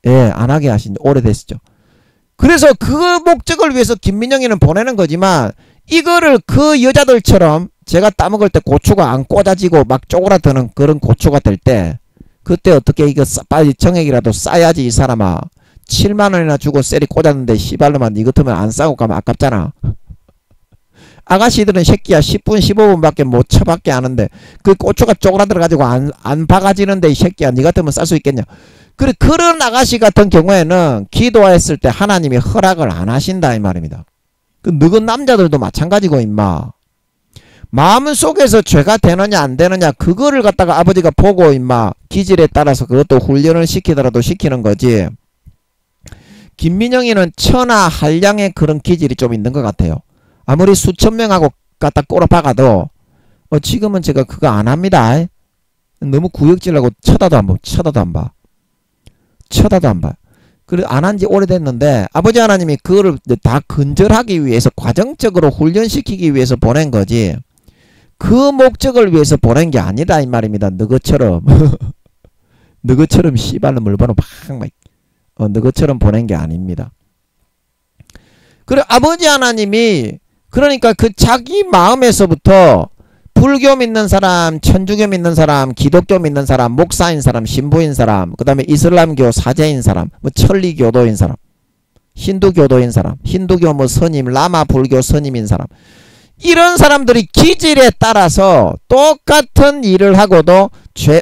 예, 안 하게 하신 지 오래됐죠. 그래서 그 목적을 위해서 김민영이는 보내는 거지만 이거를 그 여자들처럼 제가 따먹을 때 고추가 안 꽂아지고 막 쪼그라드는 그런 고추가 될 때 그때 어떻게 이거 빨리 정액이라도 싸야지 이 사람아. 7만원이나 주고 셀이 꽂았는데 씨발로만 이 같으면 안 싸고 가면 아깝잖아. 아가씨들은 새끼야 10분 15분밖에 못 쳐밖에 하는데 그 고추가 쪼그라들어가지고 안 박아지는데 이 새끼야 니 같으면 쌀 수 있겠냐. 그래 그런 아가씨 같은 경우에는 기도했을 때 하나님이 허락을 안 하신다 이 말입니다. 그 늙은 남자들도 마찬가지고 임마. 마음속에서 죄가 되느냐 안 되느냐 그거를 갖다가 아버지가 보고 임마 기질에 따라서 그것도 훈련을 시키더라도 시키는 거지. 김민영이는 천하 한량의 그런 기질이 좀 있는 것 같아요. 아무리 수천 명하고 갖다 꼬라박아도 지금은 제가 그거 안 합니다. 너무 구역질하고 쳐다도 안 봐. 쳐다도 안 봐. 그래 안 한 지 오래됐는데 아버지 하나님이 그거를 다 근절하기 위해서 과정적으로 훈련시키기 위해서 보낸 거지. 그 목적을 위해서 보낸 게 아니다 이 말입니다. 너것처럼 너것처럼 씨발로 물건을 막 너것처럼 보낸 게 아닙니다. 그래 아버지 하나님이 그러니까 그 자기 마음에서부터 불교 믿는 사람, 천주교 믿는 사람, 기독교 믿는 사람, 목사인 사람, 신부인 사람, 그 다음에 이슬람교 사제인 사람, 뭐 천리교도인 사람, 힌두교도인 사람, 힌두교 뭐 스님, 라마 불교 스님인 사람, 이런 사람들이 기질에 따라서 똑같은 일을 하고도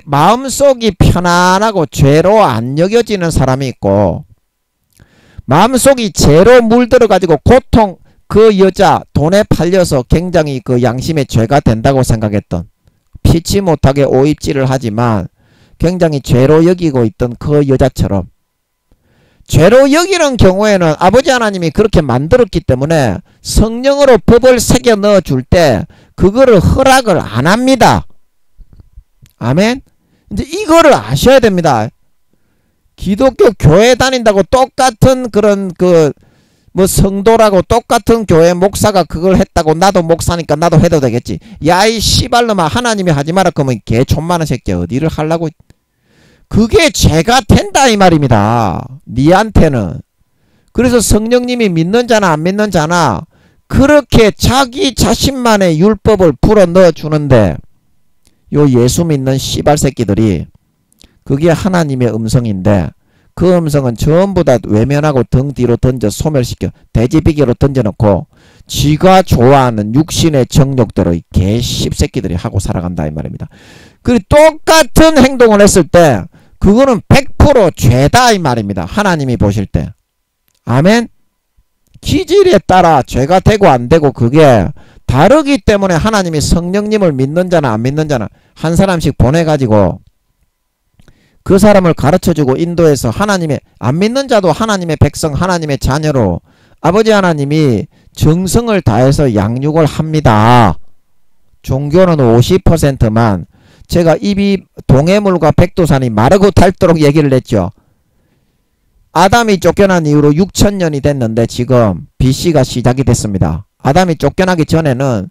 마음속이 편안하고 죄로 안 여겨지는 사람이 있고, 마음속이 죄로 물들어가지고 고통, 그 여자 돈에 팔려서 굉장히 그 양심의 죄가 된다고 생각했던, 피치 못하게 오입질을 하지만 굉장히 죄로 여기고 있던 그 여자처럼 죄로 여기는 경우에는 아버지 하나님이 그렇게 만들었기 때문에 성령으로 법을 새겨 넣어 줄 때 그거를 허락을 안 합니다. 아멘. 이제 이거를 아셔야 됩니다. 기독교 교회 다닌다고 똑같은 그런 그 뭐 성도라고 똑같은 교회 목사가 그걸 했다고 나도 목사니까 나도 해도 되겠지. 야 이 씨발놈아 하나님이 하지 마라 그러면 개 촌만한 새끼야 어디를 하려고. 그게 죄가 된다 이 말입니다. 니한테는. 그래서 성령님이 믿는 자나 안 믿는 자나 그렇게 자기 자신만의 율법을 불어 넣어주는데 요 예수 믿는 씨발 새끼들이 그게 하나님의 음성인데 그 음성은 전부 다 외면하고 등 뒤로 던져 소멸시켜 돼지비계로 던져놓고 지가 좋아하는 육신의 정욕대로 이 개 씹새끼들이 하고 살아간다 이 말입니다. 그리고 똑같은 행동을 했을 때 그거는 100% 죄다 이 말입니다. 하나님이 보실 때. 아멘. 기질에 따라 죄가 되고 안 되고 그게 다르기 때문에 하나님이 성령님을 믿는 자나 안 믿는 자나 한 사람씩 보내가지고 그 사람을 가르쳐주고 인도해서 하나님의 안 믿는 자도 하나님의 백성 하나님의 자녀로 아버지 하나님이 정성을 다해서 양육을 합니다. 종교는 50%만 제가 입이 동해물과 백두산이 마르고 닳도록 얘기를 했죠. 아담이 쫓겨난 이후로 6천년이 됐는데 지금 BC가 시작이 됐습니다. 아담이 쫓겨나기 전에는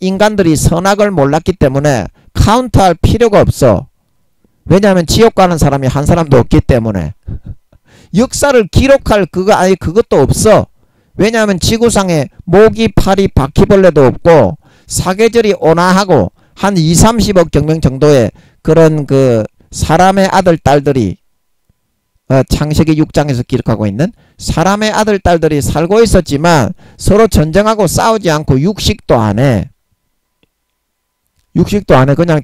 인간들이 선악을 몰랐기 때문에 카운트할 필요가 없어. 왜냐하면 지옥 가는 사람이 한 사람도 없기 때문에. 역사를 기록할 그것도 없어. 왜냐하면 지구상에 모기, 파리, 바퀴벌레도 없고 사계절이 온화하고 한 2~30억 정명 정도의 그런 그 사람의 아들 딸들이 창세기 6장에서 기록하고 있는 사람의 아들 딸들이 살고 있었지만 서로 전쟁하고 싸우지 않고 육식도 안 해. 육식도 안 해. 그냥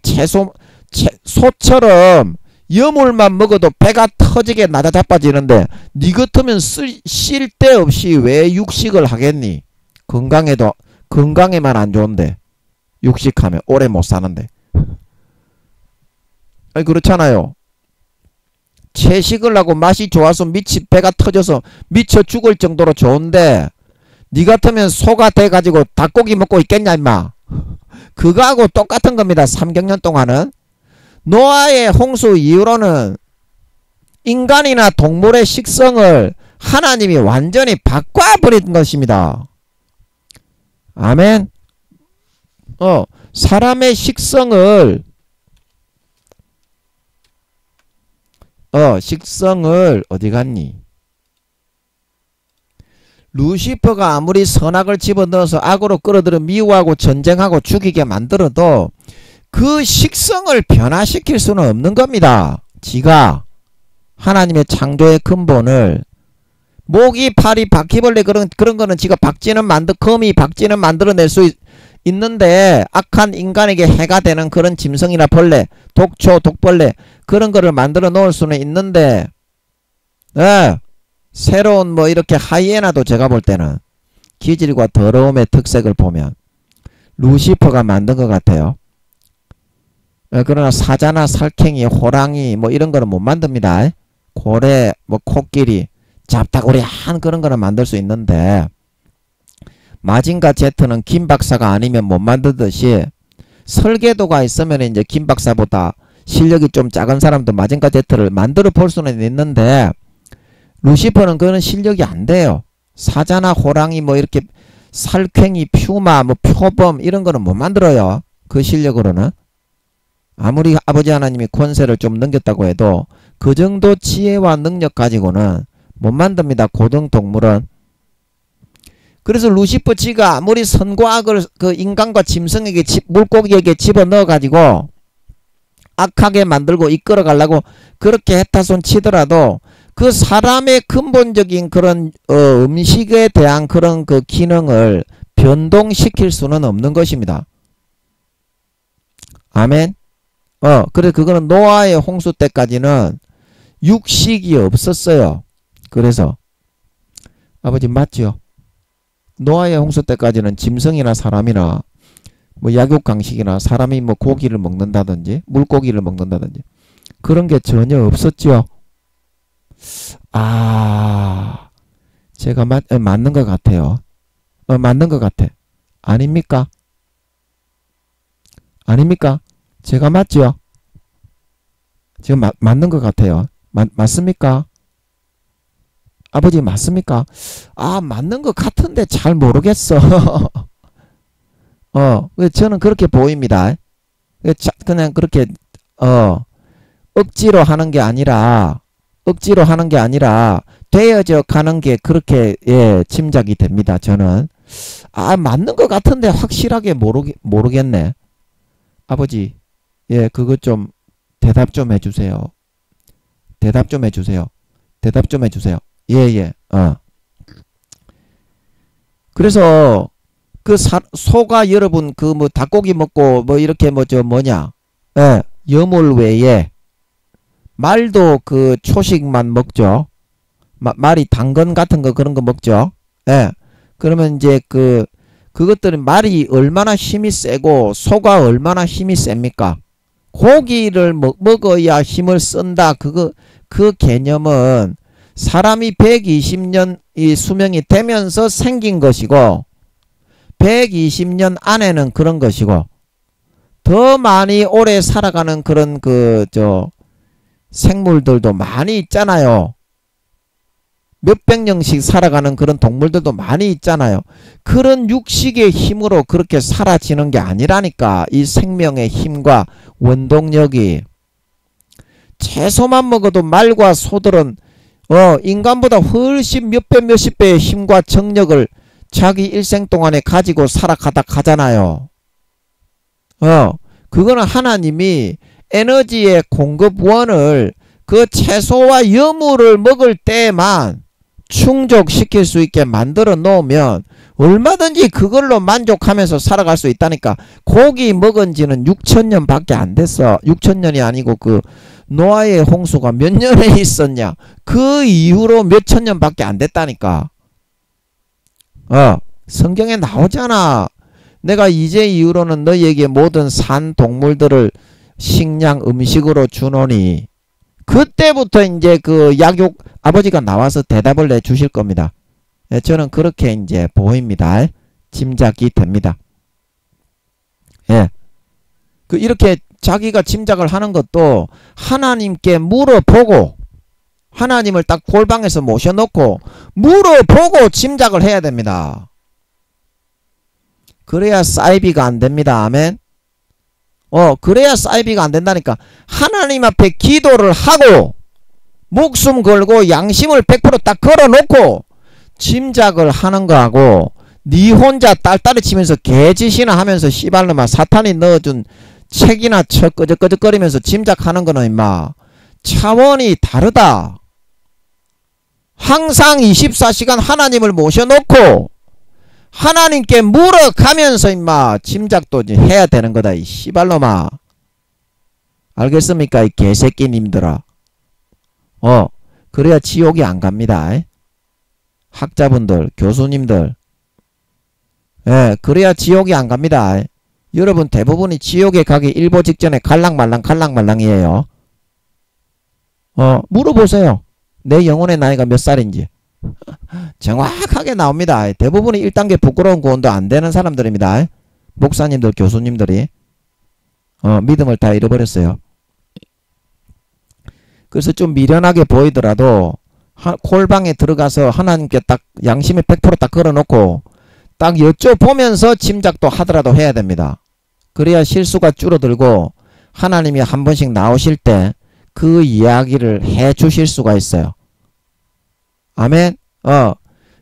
소처럼 여물만 먹어도 배가 터지게 나다자빠지는데 니 같으면 쉴 데 없이 왜 육식을 하겠니? 건강에만 안 좋은데 육식하면 오래 못 사는데. 아니 그렇잖아요. 채식을 하고 맛이 좋아서 배가 터져서 미쳐 죽을 정도로 좋은데 니 같으면 소가 돼가지고 닭고기 먹고 있겠냐 임마. 그거하고 똑같은 겁니다. 300년 동안은. 노아의 홍수 이후로는 인간이나 동물의 식성을 하나님이 완전히 바꿔버린 것입니다. 아멘. 사람의 식성을 어디 갔니? 루시퍼가 아무리 선악을 집어넣어서 악으로 끌어들여 미워하고 전쟁하고 죽이게 만들어도 그 식성을 변화시킬 수는 없는 겁니다. 지가 하나님의 창조의 근본을 모기, 파리, 바퀴벌레 그런 거는 지가 거미 박쥐는 만들어낼 수 있는데 악한 인간에게 해가 되는 그런 짐승이나 벌레, 독초, 독벌레 그런 거를 만들어 놓을 수는 있는데 새로운 뭐 이렇게 하이에나도 제가 볼 때는 기질과 더러움의 특색을 보면 루시퍼가 만든 것 같아요. 그러나 사자나 살쾡이, 호랑이 뭐 이런 거는 못 만듭니다. 고래, 뭐 코끼리, 잡다구리한 그런 거는 만들 수 있는데 마징가 제트는 김 박사가 아니면 못 만들듯이 설계도가 있으면 이제 김 박사보다 실력이 좀 작은 사람도 마징가 제트를 만들어 볼 수는 있는데 루시퍼는 그런 실력이 안 돼요. 사자나 호랑이 뭐 이렇게 살쾡이, 퓨마, 뭐 표범 이런 거는 못 만들어요. 그 실력으로는. 아무리 아버지 하나님이 권세를 좀 넘겼다고 해도 그 정도 지혜와 능력 가지고는 못 만듭니다. 고등동물은. 그래서 루시퍼 지가 아무리 선과 악을 그 인간과 짐승에게 물고기에게 집어넣어 가지고 악하게 만들고 이끌어 가려고 그렇게 해타손 치더라도 그 사람의 근본적인 그런 음식에 대한 그런 그 기능을 변동시킬 수는 없는 것입니다. 아멘. 그래 그거는 노아의 홍수 때까지는 육식이 없었어요. 그래서 아버지 맞죠? 노아의 홍수 때까지는 짐승이나 사람이나 뭐 약육강식이나 사람이 뭐 고기를 먹는다든지 물고기를 먹는다든지 그런 게 전혀 없었죠. 제가 맞는 것 같아요. 맞는 것 같아. 아닙니까? 아닙니까? 제가 맞죠? 지금 맞는 것 같아요. 맞습니까? 아버지 맞습니까? 아, 맞는 것 같은데 잘 모르겠어. 저는 그렇게 보입니다. 그냥 그렇게, 억지로 하는 게 아니라, 되어져 가는 게 그렇게, 예, 짐작이 됩니다. 저는. 아, 맞는 것 같은데 확실하게 모르겠네. 아버지, 예, 그거 좀, 대답 좀 해주세요. 대답 좀 해주세요. 예, 예, 그래서, 소가 여러분, 닭고기 먹고, 이렇게 예, 여물 외에, 말도 초식만 먹죠. 말이 당근 같은 거 그런 거 먹죠. 예. 그러면 이제 그것들은 말이 얼마나 힘이 세고 소가 얼마나 힘이 셉니까? 고기를 먹어야 힘을 쓴다. 그 개념은 사람이 120년 이 수명이 되면서 생긴 것이고 120년 안에는 그런 것이고 더 많이 오래 살아가는 그런 생물들도 많이 있잖아요. 몇백 년씩 살아가는 그런 동물들도 많이 있잖아요. 그런 육식의 힘으로 그렇게 사라지는 게 아니라니까. 이 생명의 힘과 원동력이. 채소만 먹어도 말과 소들은 인간보다 훨씬 몇 배 몇십 배의 힘과 정력을 자기 일생 동안에 가지고 살아가다 가잖아요. 그거는 하나님이 에너지의 공급원을 그 채소와 여물을 먹을 때만 충족시킬 수 있게 만들어 놓으면 얼마든지 그걸로 만족하면서 살아갈 수 있다니까. 고기 먹은 지는 6,000년 밖에 안 됐어. 6,000년이 아니고 노아의 홍수가 몇 년에 있었냐. 그 이후로 몇천 년 밖에 안 됐다니까. 성경에 나오잖아. 내가 이제 이후로는 너희에게 모든 산 동물들을 식량 음식으로 주노니. 그때부터 이제 약육 아버지가 나와서 대답을 내 주실 겁니다. 예, 저는 그렇게 이제 보입니다. 짐작이 됩니다. 예. 이렇게 자기가 짐작을 하는 것도 하나님께 물어보고 하나님을 딱 골방에서 모셔놓고 물어보고 짐작을 해야 됩니다. 그래야 사이비가 안 됩니다. 아멘. 그래야 사이비가 안 된다니까. 하나님 앞에 기도를 하고 목숨 걸고 양심을 100% 딱 걸어놓고 짐작을 하는 거하고 니 혼자 딸딸이 치면서 개짓이나 하면서 씨발놈아 사탄이 넣어준 책이나 끄적끄적거리면서 짐작하는 거는 임마 차원이 다르다. 항상 24시간 하나님을 모셔놓고 하나님께 물어가면서 임마 짐작도 해야 되는 거다. 이 씨발놈아. 알겠습니까? 이 개새끼님들아. 그래야 지옥이 안 갑니다. 학자분들, 교수님들. 예, 그래야 지옥이 안 갑니다. 여러분 대부분이 지옥에 가기 일보 직전에 갈랑말랑이에요. 물어보세요. 내 영혼의 나이가 몇 살인지. 정확하게 나옵니다. 대부분이 1단계 부끄러운 구원도 안 되는 사람들입니다. 목사님들, 교수님들이. 믿음을 다 잃어버렸어요. 그래서 좀 미련하게 보이더라도 콜방에 들어가서 하나님께 딱 양심에 100% 딱 걸어놓고 딱 여쭤보면서 짐작도 하더라도 해야 됩니다. 그래야 실수가 줄어들고 하나님이 한 번씩 나오실 때 그 이야기를 해 주실 수가 있어요. 아멘.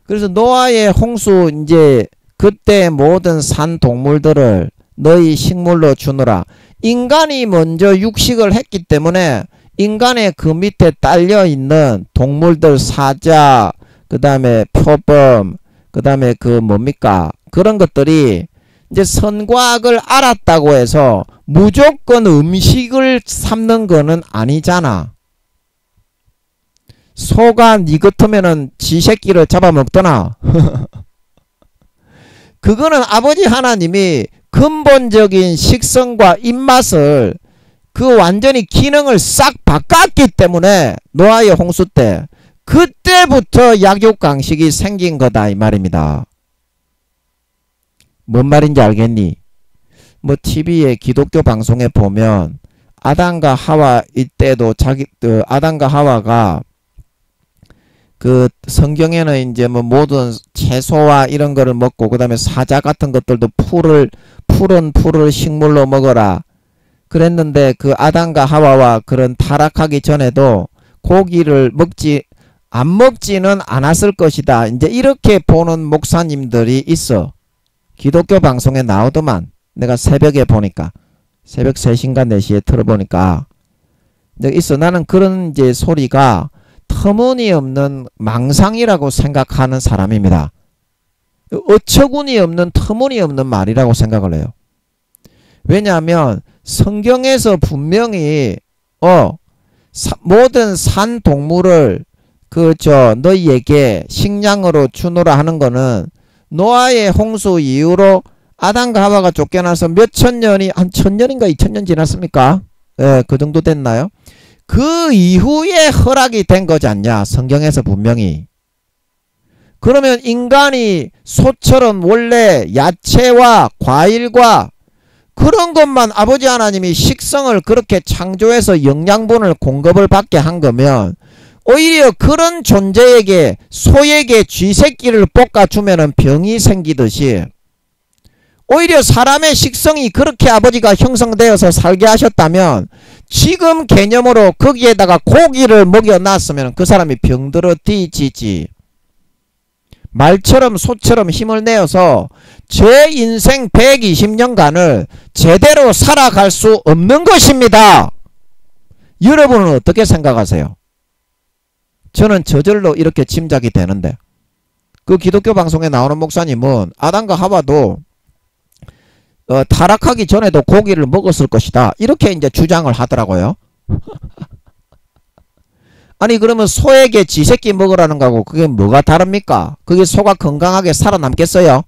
그래서 노아의 홍수 이제 그때 모든 산 동물들을 너희 식물로 주느라. 인간이 먼저 육식을 했기 때문에 인간의 그 밑에 딸려있는 동물들 사자, 그 다음에 표범, 그 다음에 뭡니까? 그런 것들이 이제 선과학을 알았다고 해서 무조건 음식을 삼는 거는 아니잖아. 소가 니 같으면은 지 새끼를 잡아먹더나. 그거는 아버지 하나님이 근본적인 식성과 입맛을 완전히 기능을 싹 바꿨기 때문에 노아의 홍수 때 그때부터 약육강식이 생긴 거다 이 말입니다. 뭔 말인지 알겠니? TV에 기독교 방송에 보면 아담과 하와 이때도 아담과 하와가 그 성경에는 이제 뭐 모든 채소와 이런 거를 먹고 그 다음에 사자 같은 것들도 푸른 풀을 식물로 먹어라 그랬는데 그 아담과 하와와 그런 타락하기 전에도 고기를 안 먹지는 않았을 것이다. 이제 이렇게 보는 목사님들이 있어. 기독교 방송에 나오더만. 내가 새벽에 보니까. 새벽 3시인가 4시에 틀어보니까. 있어. 나는 그런 이제 소리가 터무니없는 망상이라고 생각하는 사람입니다. 어처구니 없는 터무니없는 말이라고 생각을 해요. 왜냐하면 성경에서 분명히 모든 산 동물을 너희에게 식량으로 주노라 하는 거는 노아의 홍수 이후로 아담과 하와가 쫓겨나서 몇 천년이 한 1000년인가 2000년 지났습니까? 예, 그 정도 됐나요? 그 이후에 허락이 된 거지 않냐? 성경에서 분명히. 그러면 인간이 소처럼 원래 야채와 과일과 그런 것만 아버지 하나님이 식성을 그렇게 창조해서 영양분을 공급을 받게 한 거면 오히려 그런 존재에게 소에게 쥐새끼를 볶아주면은 병이 생기듯이 오히려 사람의 식성이 그렇게 아버지가 형성되어서 살게 하셨다면 지금 개념으로 거기에다가 고기를 먹여놨으면 그 사람이 병들어 뒤지지. 말처럼 소처럼 힘을 내어서 제 인생 120년간을 제대로 살아갈 수 없는 것입니다. 여러분은 어떻게 생각하세요? 저는 저절로 이렇게 짐작이 되는데 그 기독교 방송에 나오는 목사님은 아담과 하와도 타락하기 전에도 고기를 먹었을 것이다. 이렇게 이제 주장을 하더라고요. 아니 그러면 소에게 쥐새끼 먹으라는 거하고 그게 뭐가 다릅니까? 그게 소가 건강하게 살아남겠어요?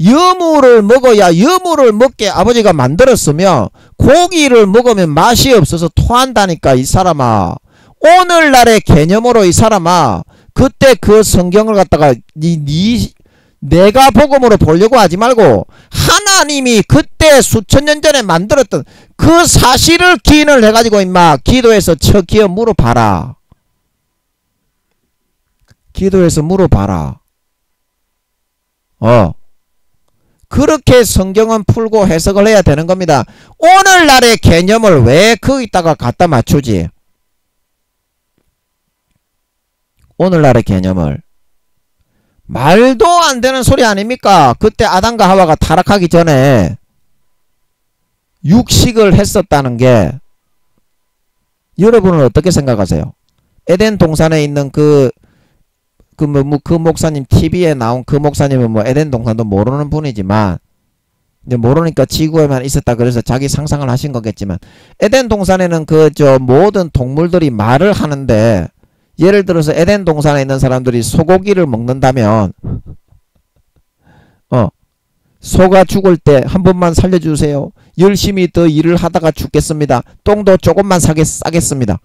여물을 먹어야 여물을 먹게 아버지가 만들었으며 고기를 먹으면 맛이 없어서 토한다니까 이 사람아. 오늘날의 개념으로 이 사람아 그때 그 성경을 갖다가 내가 복음으로 보려고 하지 말고 하나님이 그때 수천 년 전에 만들었던 그 사실을 기인을 해가지고 임마 기도해서 기어 물어봐라. 기도해서 물어봐라. 그렇게 성경은 풀고 해석을 해야 되는 겁니다. 오늘날의 개념을 왜 거기다가 갖다 맞추지? 오늘날의 개념을. 말도 안 되는 소리 아닙니까? 그때 아담과 하와가 타락하기 전에 육식을 했었다는 게 여러분은 어떻게 생각하세요? 에덴 동산에 있는 그 목사님 TV에 나온 그 목사님은 뭐 에덴 동산도 모르는 분이지만 이제 모르니까 지구에만 있었다 그래서 자기 상상을 하신 거겠지만 에덴 동산에는 모든 동물들이 말을 하는데 예를 들어서 에덴 동산에 있는 사람들이 소고기를 먹는다면 소가 죽을 때 한 번만 살려주세요. 열심히 더 일을 하다가 죽겠습니다. 똥도 조금만 싸겠습니다.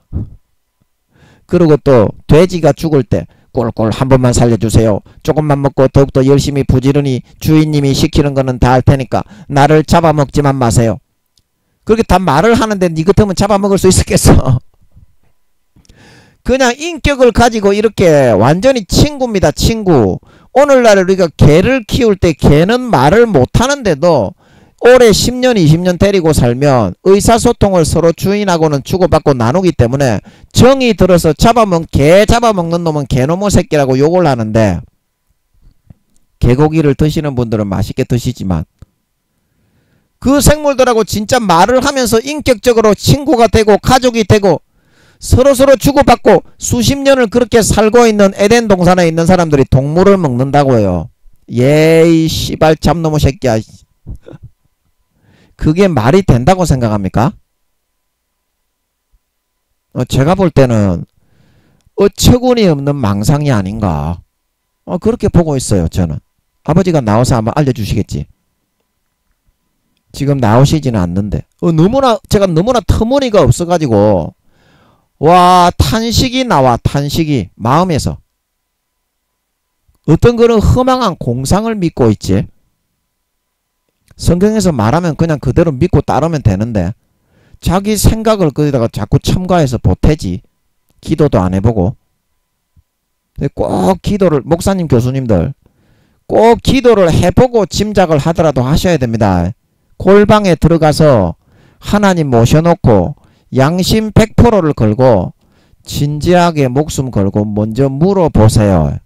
그리고 또 돼지가 죽을 때 꼴꼴 한 번만 살려주세요. 조금만 먹고 더욱더 열심히 부지런히 주인님이 시키는 거는 다 할 테니까 나를 잡아먹지만 마세요. 그렇게 다 말을 하는데 니 같으면 잡아먹을 수 있었겠어? 그냥 인격을 가지고 이렇게 완전히 친구입니다. 친구. 오늘날 우리가 개를 키울 때 개는 말을 못하는데도 올해 10년 20년 데리고 살면 의사소통을 서로 주인하고는 주고받고 나누기 때문에 정이 들어서 개 잡아먹는 놈은 개놈의 새끼라고 욕을 하는데 개고기를 드시는 분들은 맛있게 드시지만 그 생물들하고 진짜 말을 하면서 인격적으로 친구가 되고 가족이 되고 서로서로 주고받고 수십 년을 그렇게 살고 있는 에덴 동산에 있는 사람들이 동물을 먹는다고요. 예이 씨발 잡놈의 새끼야. 그게 말이 된다고 생각합니까? 제가 볼 때는 어처구니 없는 망상이 아닌가. 그렇게 보고 있어요. 저는. 아버지가 나와서 한번 알려주시겠지. 지금 나오시지는 않는데 제가 너무나 터무니가 없어가지고 와 탄식이 나와. 탄식이 마음에서. 어떤 그런 허망한 공상을 믿고 있지. 성경에서 말하면 그냥 그대로 믿고 따르면 되는데 자기 생각을 거기다가 자꾸 첨가해서 보태지. 기도도 안 해보고. 꼭 기도를, 목사님, 교수님들 꼭 기도를 해보고 짐작을 하더라도 하셔야 됩니다. 골방에 들어가서 하나님 모셔놓고 양심 100%를 걸고 진지하게 목숨 걸고 먼저 물어보세요.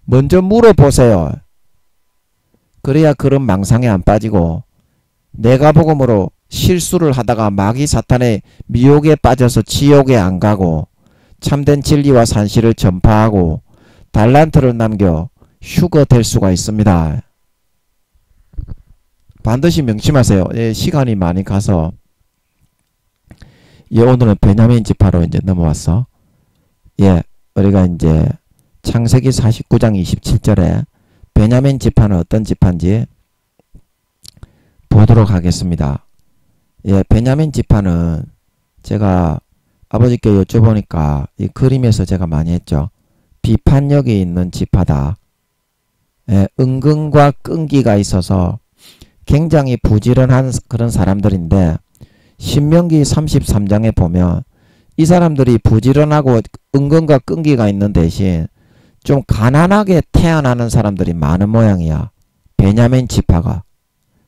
먼저 물어보세요. 그래야 그런 망상에 안 빠지고 내가 복음으로 실수를 하다가 마귀 사탄의 미혹에 빠져서 지옥에 안 가고 참된 진리와 산실을 전파하고 달란트를 남겨 휴거 될 수가 있습니다. 반드시 명심하세요. 예, 시간이 많이 가서 예, 오늘은 베냐민 지파로 이제 넘어왔어. 예, 우리가 이제 창세기 49장 27절에 베냐민 지파는 어떤 지파인지 보도록 하겠습니다. 예, 베냐민 지파는 제가 아버지께 여쭤보니까 이 그림에서 제가 많이 했죠. 비판력이 있는 지파다. 예, 은근과 끈기가 있어서 굉장히 부지런한 그런 사람들인데 신명기 33장에 보면 이 사람들이 부지런하고 은근과 끈기가 있는 대신 좀 가난하게 태어나는 사람들이 많은 모양이야. 베냐민 지파가.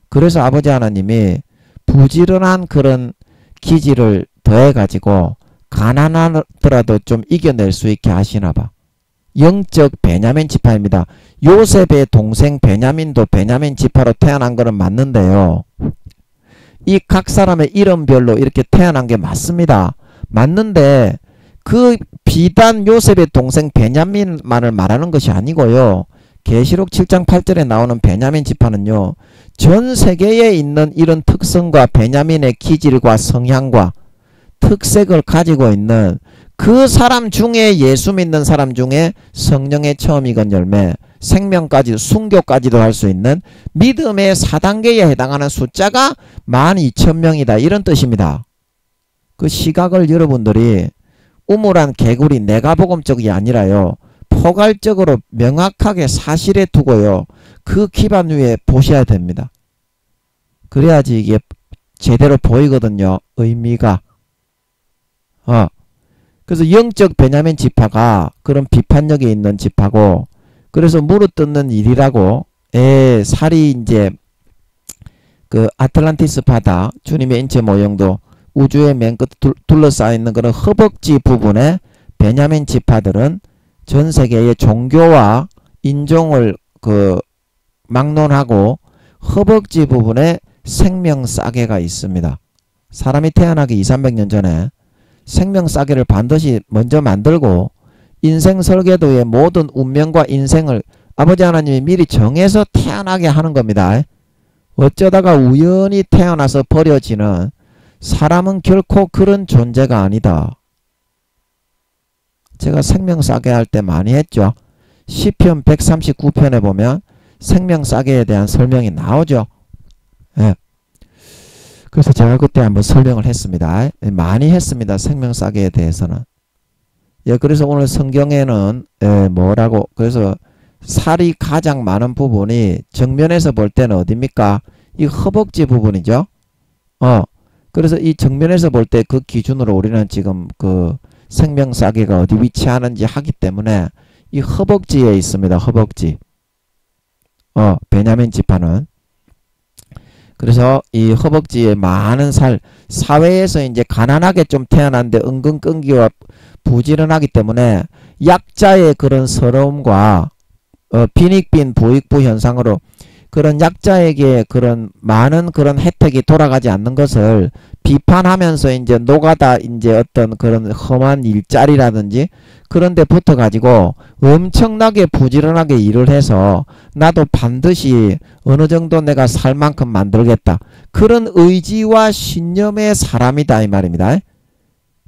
그래서 아버지 하나님이 부지런한 그런 기질을 더해가지고 가난하더라도 좀 이겨낼 수 있게 하시나봐. 영적 베냐민 지파입니다. 요셉의 동생 베냐민도 베냐민 지파로 태어난 거는 맞는데요. 이 각 사람의 이름별로 이렇게 태어난 게 맞습니다. 맞는데 그 비단 요셉의 동생 베냐민만을 말하는 것이 아니고요. 계시록 7장 8절에 나오는 베냐민 지파는요. 전 세계에 있는 이런 특성과 베냐민의 기질과 성향과 특색을 가지고 있는 그 사람 중에 예수 믿는 사람 중에 성령의 처음 익은 열매, 생명까지 순교까지도 할 수 있는 믿음의 4단계에 해당하는 숫자가 12,000명이다. 이런 뜻입니다. 그 시각을 여러분들이 우물한 개구리 내가복음적이 아니라요. 포괄적으로 명확하게 사실에 두고요. 그 기반 위에 보셔야 됩니다. 그래야지 이게 제대로 보이거든요. 의미가. 그래서 영적 베냐민 지파가 그런 비판력이 있는 지파고 그래서 물어뜯는 일이라고 살이 이제 그 아틀란티스 바다 주님의 인체 모형도 우주의 맨 끝 둘러싸여 있는 그런 허벅지 부분에 베냐민 지파들은 전 세계의 종교와 인종을 그 막론하고 허벅지 부분에 생명 싸개가 있습니다. 사람이 태어나기 200~300년 전에 생명 싸개를 반드시 먼저 만들고 인생 설계도의 모든 운명과 인생을 아버지 하나님이 미리 정해서 태어나게 하는 겁니다. 어쩌다가 우연히 태어나서 버려지는 사람은 결코 그런 존재가 아니다. 제가 생명 싸개 할 때 많이 했죠. 시편 139편에 보면 생명 싸개에 대한 설명이 나오죠. 예. 그래서 제가 그때 한번 설명을 했습니다. 많이 했습니다. 생명 싸개에 대해서는. 예, 그래서 오늘 성경에는 뭐라고 그래서 살이 가장 많은 부분이 정면에서 볼 때는 어디입니까? 이 허벅지 부분이죠. 그래서 이 정면에서 볼 때 그 기준으로 우리는 지금 그 생명 싸개가 어디 위치하는지 하기 때문에 이 허벅지에 있습니다. 허벅지. 베냐민 지파는. 그래서 이 허벅지에 많은 사회에서 이제 가난하게 좀 태어났는데 은근 끈기와 부지런하기 때문에 약자의 그런 서러움과 빈익빈 부익부 현상으로 그런 약자에게 그런 많은 그런 혜택이 돌아가지 않는 것을 비판하면서 이제 노가다 이제 어떤 그런 험한 일자리라든지 그런 데 붙어 가지고 엄청나게 부지런하게 일을 해서 나도 반드시 어느 정도 내가 살 만큼 만들겠다. 그런 의지와 신념의 사람이다 이 말입니다.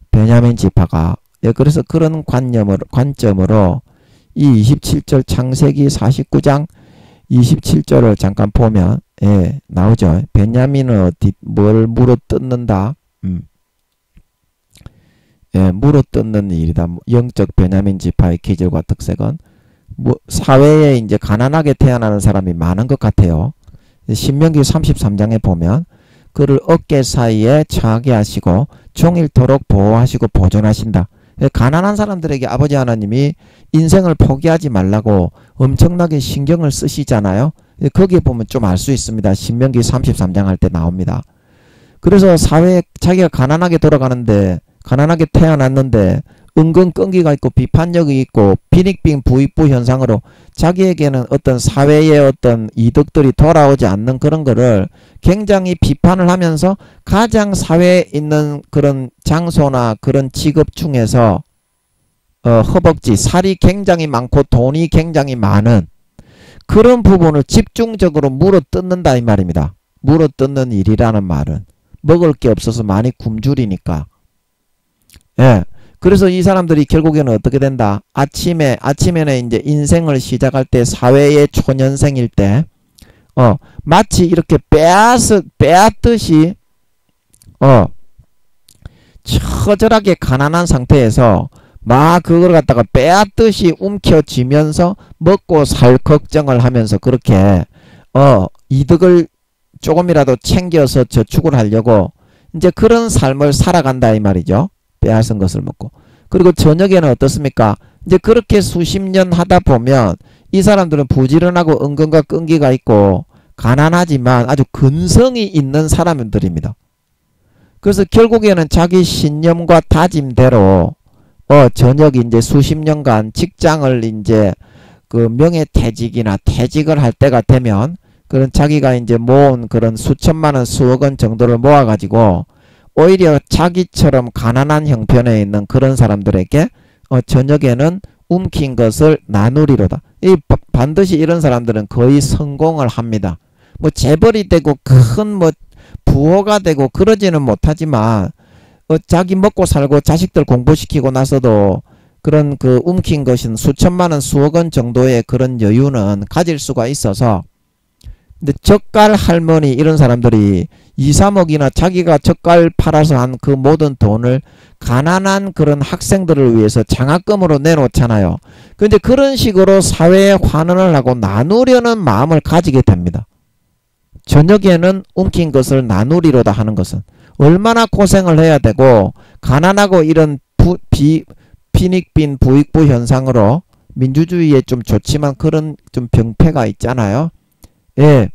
베냐민 지파가. 예, 그래서 그런 관점으로 이 27절 창세기 49장 27절을 잠깐 보면 나오죠. 베냐민은 뭘 물어뜯는다. 물어뜯는 일이다. 영적 베냐민 지파의 기질과 특색은 사회에 이제 가난하게 태어나는 사람이 많은 것 같아요. 신명기 33장에 보면 그를 어깨 사이에 처하게 하시고 종일토록 보호하시고 보존하신다. 가난한 사람들에게 아버지 하나님이 인생을 포기하지 말라고 엄청나게 신경을 쓰시잖아요. 거기에 보면 좀 알 수 있습니다. 신명기 33장 할 때 나옵니다. 그래서 사회에 자기가 가난하게 돌아가는데, 가난하게 태어났는데 은근 끈기가 있고 비판력이 있고 빈익빈 부익부 현상으로 자기에게는 어떤 사회의 어떤 이득들이 돌아오지 않는 그런 거를 굉장히 비판을 하면서 가장 사회에 있는 그런 장소나 그런 직업 중에서 허벅지, 살이 굉장히 많고 돈이 굉장히 많은 그런 부분을 집중적으로 물어뜯는다 이 말입니다. 물어뜯는 일이라는 말은 먹을 게 없어서 많이 굶주리니까. 예. 그래서 이 사람들이 결국에는 어떻게 된다? 아침에는 이제 인생을 시작할 때 사회의 초년생일 때, 마치 이렇게 빼앗듯이, 처절하게 가난한 상태에서 막 그걸 갖다가 빼앗듯이 움켜쥐면서 먹고 살 걱정을 하면서 그렇게, 이득을 조금이라도 챙겨서 저축을 하려고 이제 그런 삶을 살아간다 이 말이죠. 빼앗은 것을 먹고. 그리고 저녁에는 어떻습니까? 이제 그렇게 수십 년 하다 보면 이 사람들은 부지런하고 은근과 끈기가 있고 가난하지만 아주 근성이 있는 사람들입니다. 그래서 결국에는 자기 신념과 다짐대로 저녁 이제 수십 년간 직장을 이제 그 명예퇴직이나 퇴직을 할 때가 되면 그런 자기가 이제 모은 그런 수천만 원, 수억 원 정도를 모아가지고 오히려 자기처럼 가난한 형편에 있는 그런 사람들에게 저녁에는 움킨 것을 나누리로다. 반드시 이런 사람들은 거의 성공을 합니다. 뭐 재벌이 되고 큰 뭐 부호가 되고 그러지는 못하지만 자기 먹고 살고 자식들 공부시키고 나서도 그런 그 움킨 것은 수천만 원, 수억 원 정도의 그런 여유는 가질 수가 있어서 근데 젓갈 할머니 이런 사람들이 2, 3억이나 자기가 젓갈 팔아서 한 그 모든 돈을 가난한 그런 학생들을 위해서 장학금으로 내놓잖아요. 근데 그런 식으로 사회에 환원을 하고 나누려는 마음을 가지게 됩니다. 저녁에는 움킨 것을 나누리로다 하는 것은 얼마나 고생을 해야 되고 가난하고 이런 빈익빈 부익부 현상으로 민주주의에 좀 좋지만 그런 좀 병폐가 있잖아요. 예.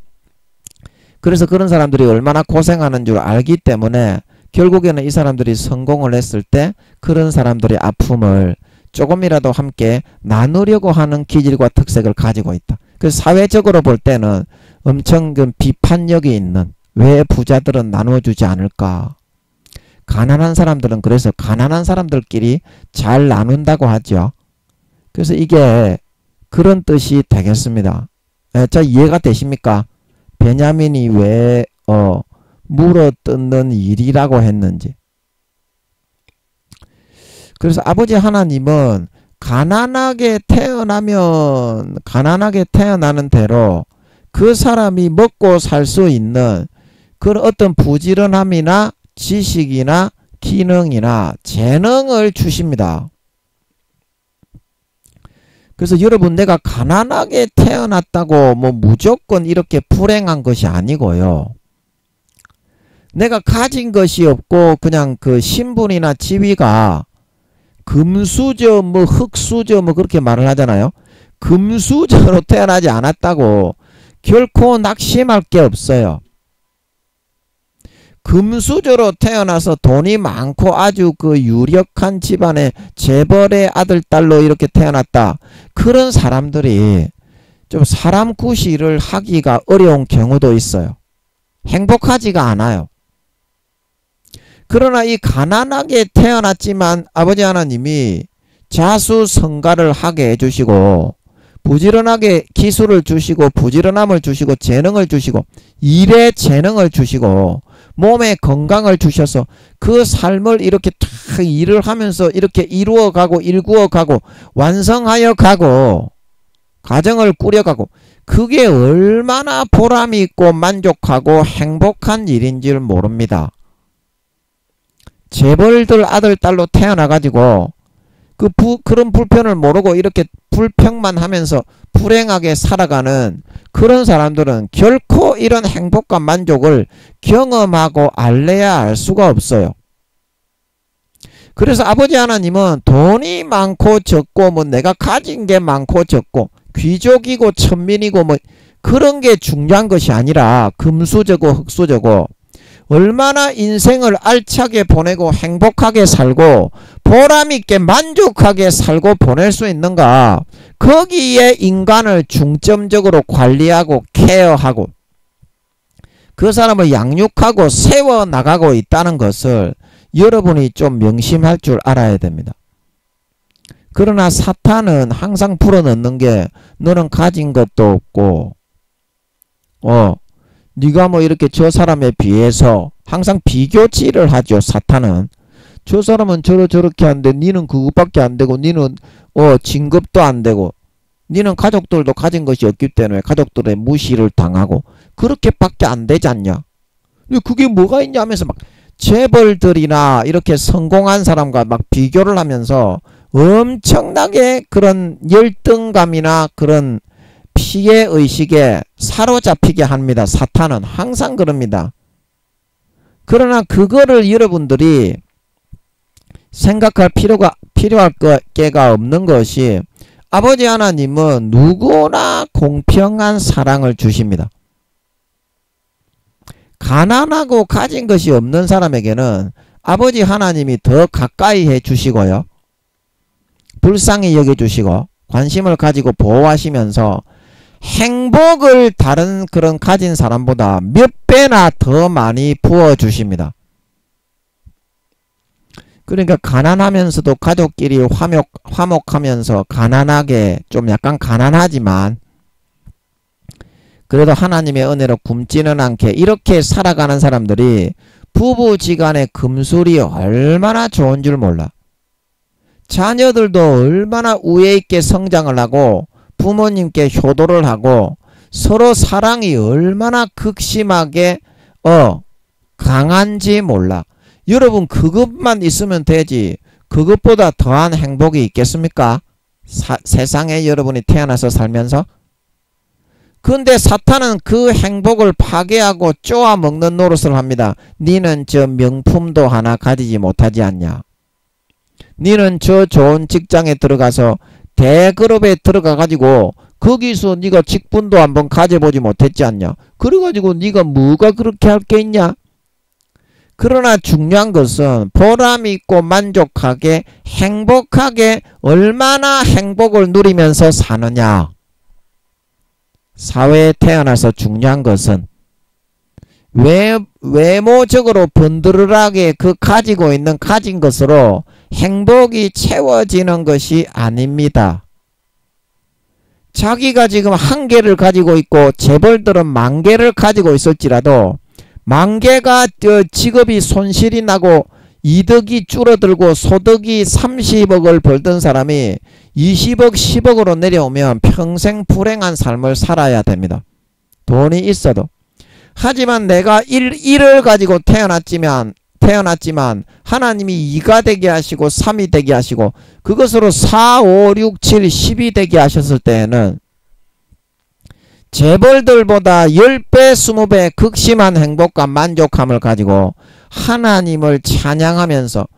그래서 그런 사람들이 얼마나 고생하는 줄 알기 때문에 결국에는 이 사람들이 성공을 했을 때 그런 사람들의 아픔을 조금이라도 함께 나누려고 하는 기질과 특색을 가지고 있다. 그래서 사회적으로 볼 때는 엄청 그 비판력이 있는 왜 부자들은 나눠주지 않을까? 가난한 사람들은 그래서 가난한 사람들끼리 잘 나눈다고 하죠. 그래서 이게 그런 뜻이 되겠습니다. 자, 이해가 되십니까? 베냐민이 왜 물어뜯는 일이라고 했는지. 그래서 아버지 하나님은 가난하게 태어나는 대로 그 사람이 먹고 살 수 있는 그런 어떤 부지런함이나 지식이나 기능이나 재능을 주십니다. 그래서 여러분 내가 가난하게 태어났다고 뭐 무조건 이렇게 불행한 것이 아니고요. 내가 가진 것이 없고 그냥 그 신분이나 지위가 금수저 뭐 흙수저 뭐 그렇게 말을 하잖아요. 금수저로 태어나지 않았다고 결코 낙심할 게 없어요. 금수저로 태어나서 돈이 많고 아주 그 유력한 집안의 재벌의 아들, 딸로 이렇게 태어났다. 그런 사람들이 좀 사람 구실을 하기가 어려운 경우도 있어요. 행복하지가 않아요. 그러나 이 가난하게 태어났지만 아버지 하나님이 자수성가를 하게 해주시고 부지런하게 기술을 주시고 부지런함을 주시고 재능을 주시고 일의 재능을 주시고 몸에 건강을 주셔서 그 삶을 이렇게 탁 일을 하면서 이렇게 이루어가고 일구어가고 완성하여 가고 가정을 꾸려가고 그게 얼마나 보람이 있고 만족하고 행복한 일인지를 모릅니다. 재벌들 아들 딸로 태어나가지고 그런 불편을 모르고 이렇게 불평만 하면서 불행하게 살아가는 그런 사람들은 결코 이런 행복과 만족을 경험하고 알래야 알 수가 없어요. 그래서 아버지 하나님은 돈이 많고 적고 뭐 내가 가진 게 많고 적고 귀족이고 천민이고 뭐 그런 게 중요한 것이 아니라 금수저고 흙수저고 얼마나 인생을 알차게 보내고 행복하게 살고 보람있게 만족하게 살고 보낼 수 있는가, 거기에 인간을 중점적으로 관리하고 케어하고 그 사람을 양육하고 세워나가고 있다는 것을 여러분이 좀 명심할 줄 알아야 됩니다. 그러나 사탄은 항상 불어넣는 게 너는 가진 것도 없고 네가 뭐 이렇게 저 사람에 비해서 항상 비교치를 하죠. 사탄은 저 사람은 저렇게 하는데 니는 그것밖에 안 되고 니는 진급도 안 되고 니는 가족들도 가진 것이 없기 때문에 가족들의 무시를 당하고 그렇게밖에 안 되지 않냐. 그게 뭐가 있냐 하면서 막 재벌들이나 이렇게 성공한 사람과 막 비교를 하면서 엄청나게 그런 열등감이나 그런 피해의식에 사로잡히게 합니다. 사탄은 항상 그럽니다. 그러나 그거를 여러분들이 생각할 필요할 게가 없는 것이 아버지 하나님은 누구나 공평한 사랑을 주십니다. 가난하고 가진 것이 없는 사람에게는 아버지 하나님이 더 가까이 해 주시고요. 불쌍히 여겨주시고 관심을 가지고 보호하시면서 행복을 다른 그런 가진 사람보다 몇 배나 더 많이 부어주십니다. 그러니까 가난하면서도 가족끼리 화목하면서 가난하게 좀 약간 가난하지만 그래도 하나님의 은혜로 굶지는 않게 이렇게 살아가는 사람들이 부부지간의 금술이 얼마나 좋은 줄 몰라. 자녀들도 얼마나 우애 있게 성장을 하고 부모님께 효도를 하고 서로 사랑이 얼마나 극심하게 강한지 몰라. 여러분 그것만 있으면 되지 그것보다 더한 행복이 있겠습니까? 세상에 여러분이 태어나서 살면서. 근데 사탄은 그 행복을 파괴하고 쪼아먹는 노릇을 합니다. 니는 저 명품도 하나 가지지 못하지 않냐. 니는 저 좋은 직장에 들어가서 대그룹에 들어가 가지고 거기서 니가 직분도 한번 가져보지 못했지 않냐. 그래가지고 니가 뭐가 그렇게 할 게 있냐. 그러나 중요한 것은 보람있고 만족하게 행복하게 얼마나 행복을 누리면서 사느냐. 사회에 태어나서 중요한 것은 외모적으로 번드르르하게 그 가지고 있는 가진 것으로 행복이 채워지는 것이 아닙니다. 자기가 지금 1개를 가지고 있고 재벌들은 10,000개를 가지고 있을지라도 10,000개가 직업이 손실이 나고 이득이 줄어들고 소득이 30억을 벌던 사람이 20억 10억으로 내려오면 평생 불행한 삶을 살아야 됩니다. 돈이 있어도. 하지만 내가 1을 가지고 태어났지만 하나님이 2가 되게 하시고 3이 되게 하시고 그것으로 4, 5, 6, 7, 10이 되게 하셨을 때에는 재벌들보다 10배, 20배 극심한 행복과 만족함을 가지고 하나님을 찬양하면서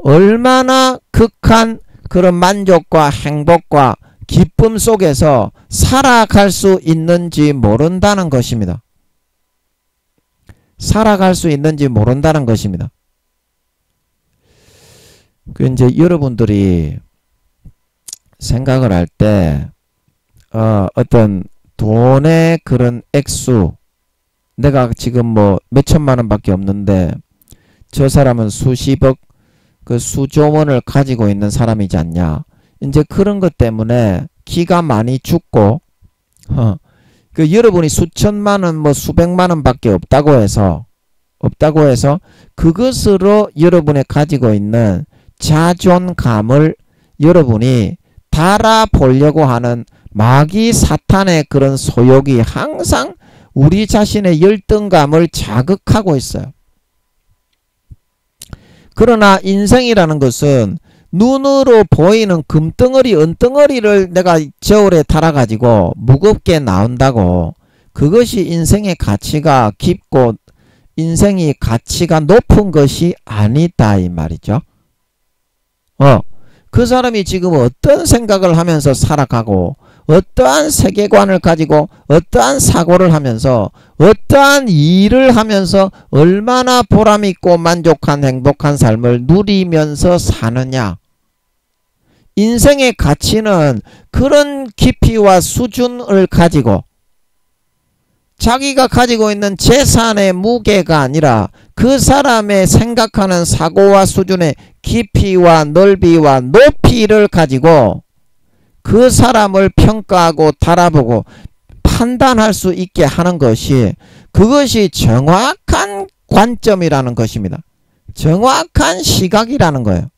얼마나 극한 그런 만족과 행복과 기쁨 속에서 살아갈 수 있는지 모른다는 것입니다. 살아갈 수 있는지 모른다는 것입니다. 이제 여러분들이 생각을 할 때 어떤 돈의 그런 액수, 내가 지금 뭐 몇천만 원밖에 없는데 저 사람은 수십억 그 수조 원을 가지고 있는 사람이지 않냐. 이제 그런 것 때문에 기가 많이 죽고 그 여러분이 수천만 원 뭐 수백만 원밖에 없다고 해서 그것으로 여러분이 가지고 있는 자존감을 여러분이 달아보려고 하는 마귀 사탄의 그런 소욕이 항상 우리 자신의 열등감을 자극하고 있어요. 그러나 인생이라는 것은 눈으로 보이는 금덩어리 은덩어리를 내가 저울에 달아가지고 무겁게 나온다고 그것이 인생의 가치가 깊고 인생이 가치가 높은 것이 아니다 이 말이죠. 그 사람이 지금 어떤 생각을 하면서 살아가고 어떠한 세계관을 가지고 어떠한 사고를 하면서 어떠한 일을 하면서 얼마나 보람있고 만족한 행복한 삶을 누리면서 사느냐. 인생의 가치는 그런 깊이와 수준을 가지고 자기가 가지고 있는 재산의 무게가 아니라 그 사람의 생각하는 사고와 수준의 깊이와 넓이와 높이를 가지고 그 사람을 평가하고 달아보고 판단할 수 있게 하는 것이, 그것이 정확한 관점이라는 것입니다. 정확한 시각이라는 거예요.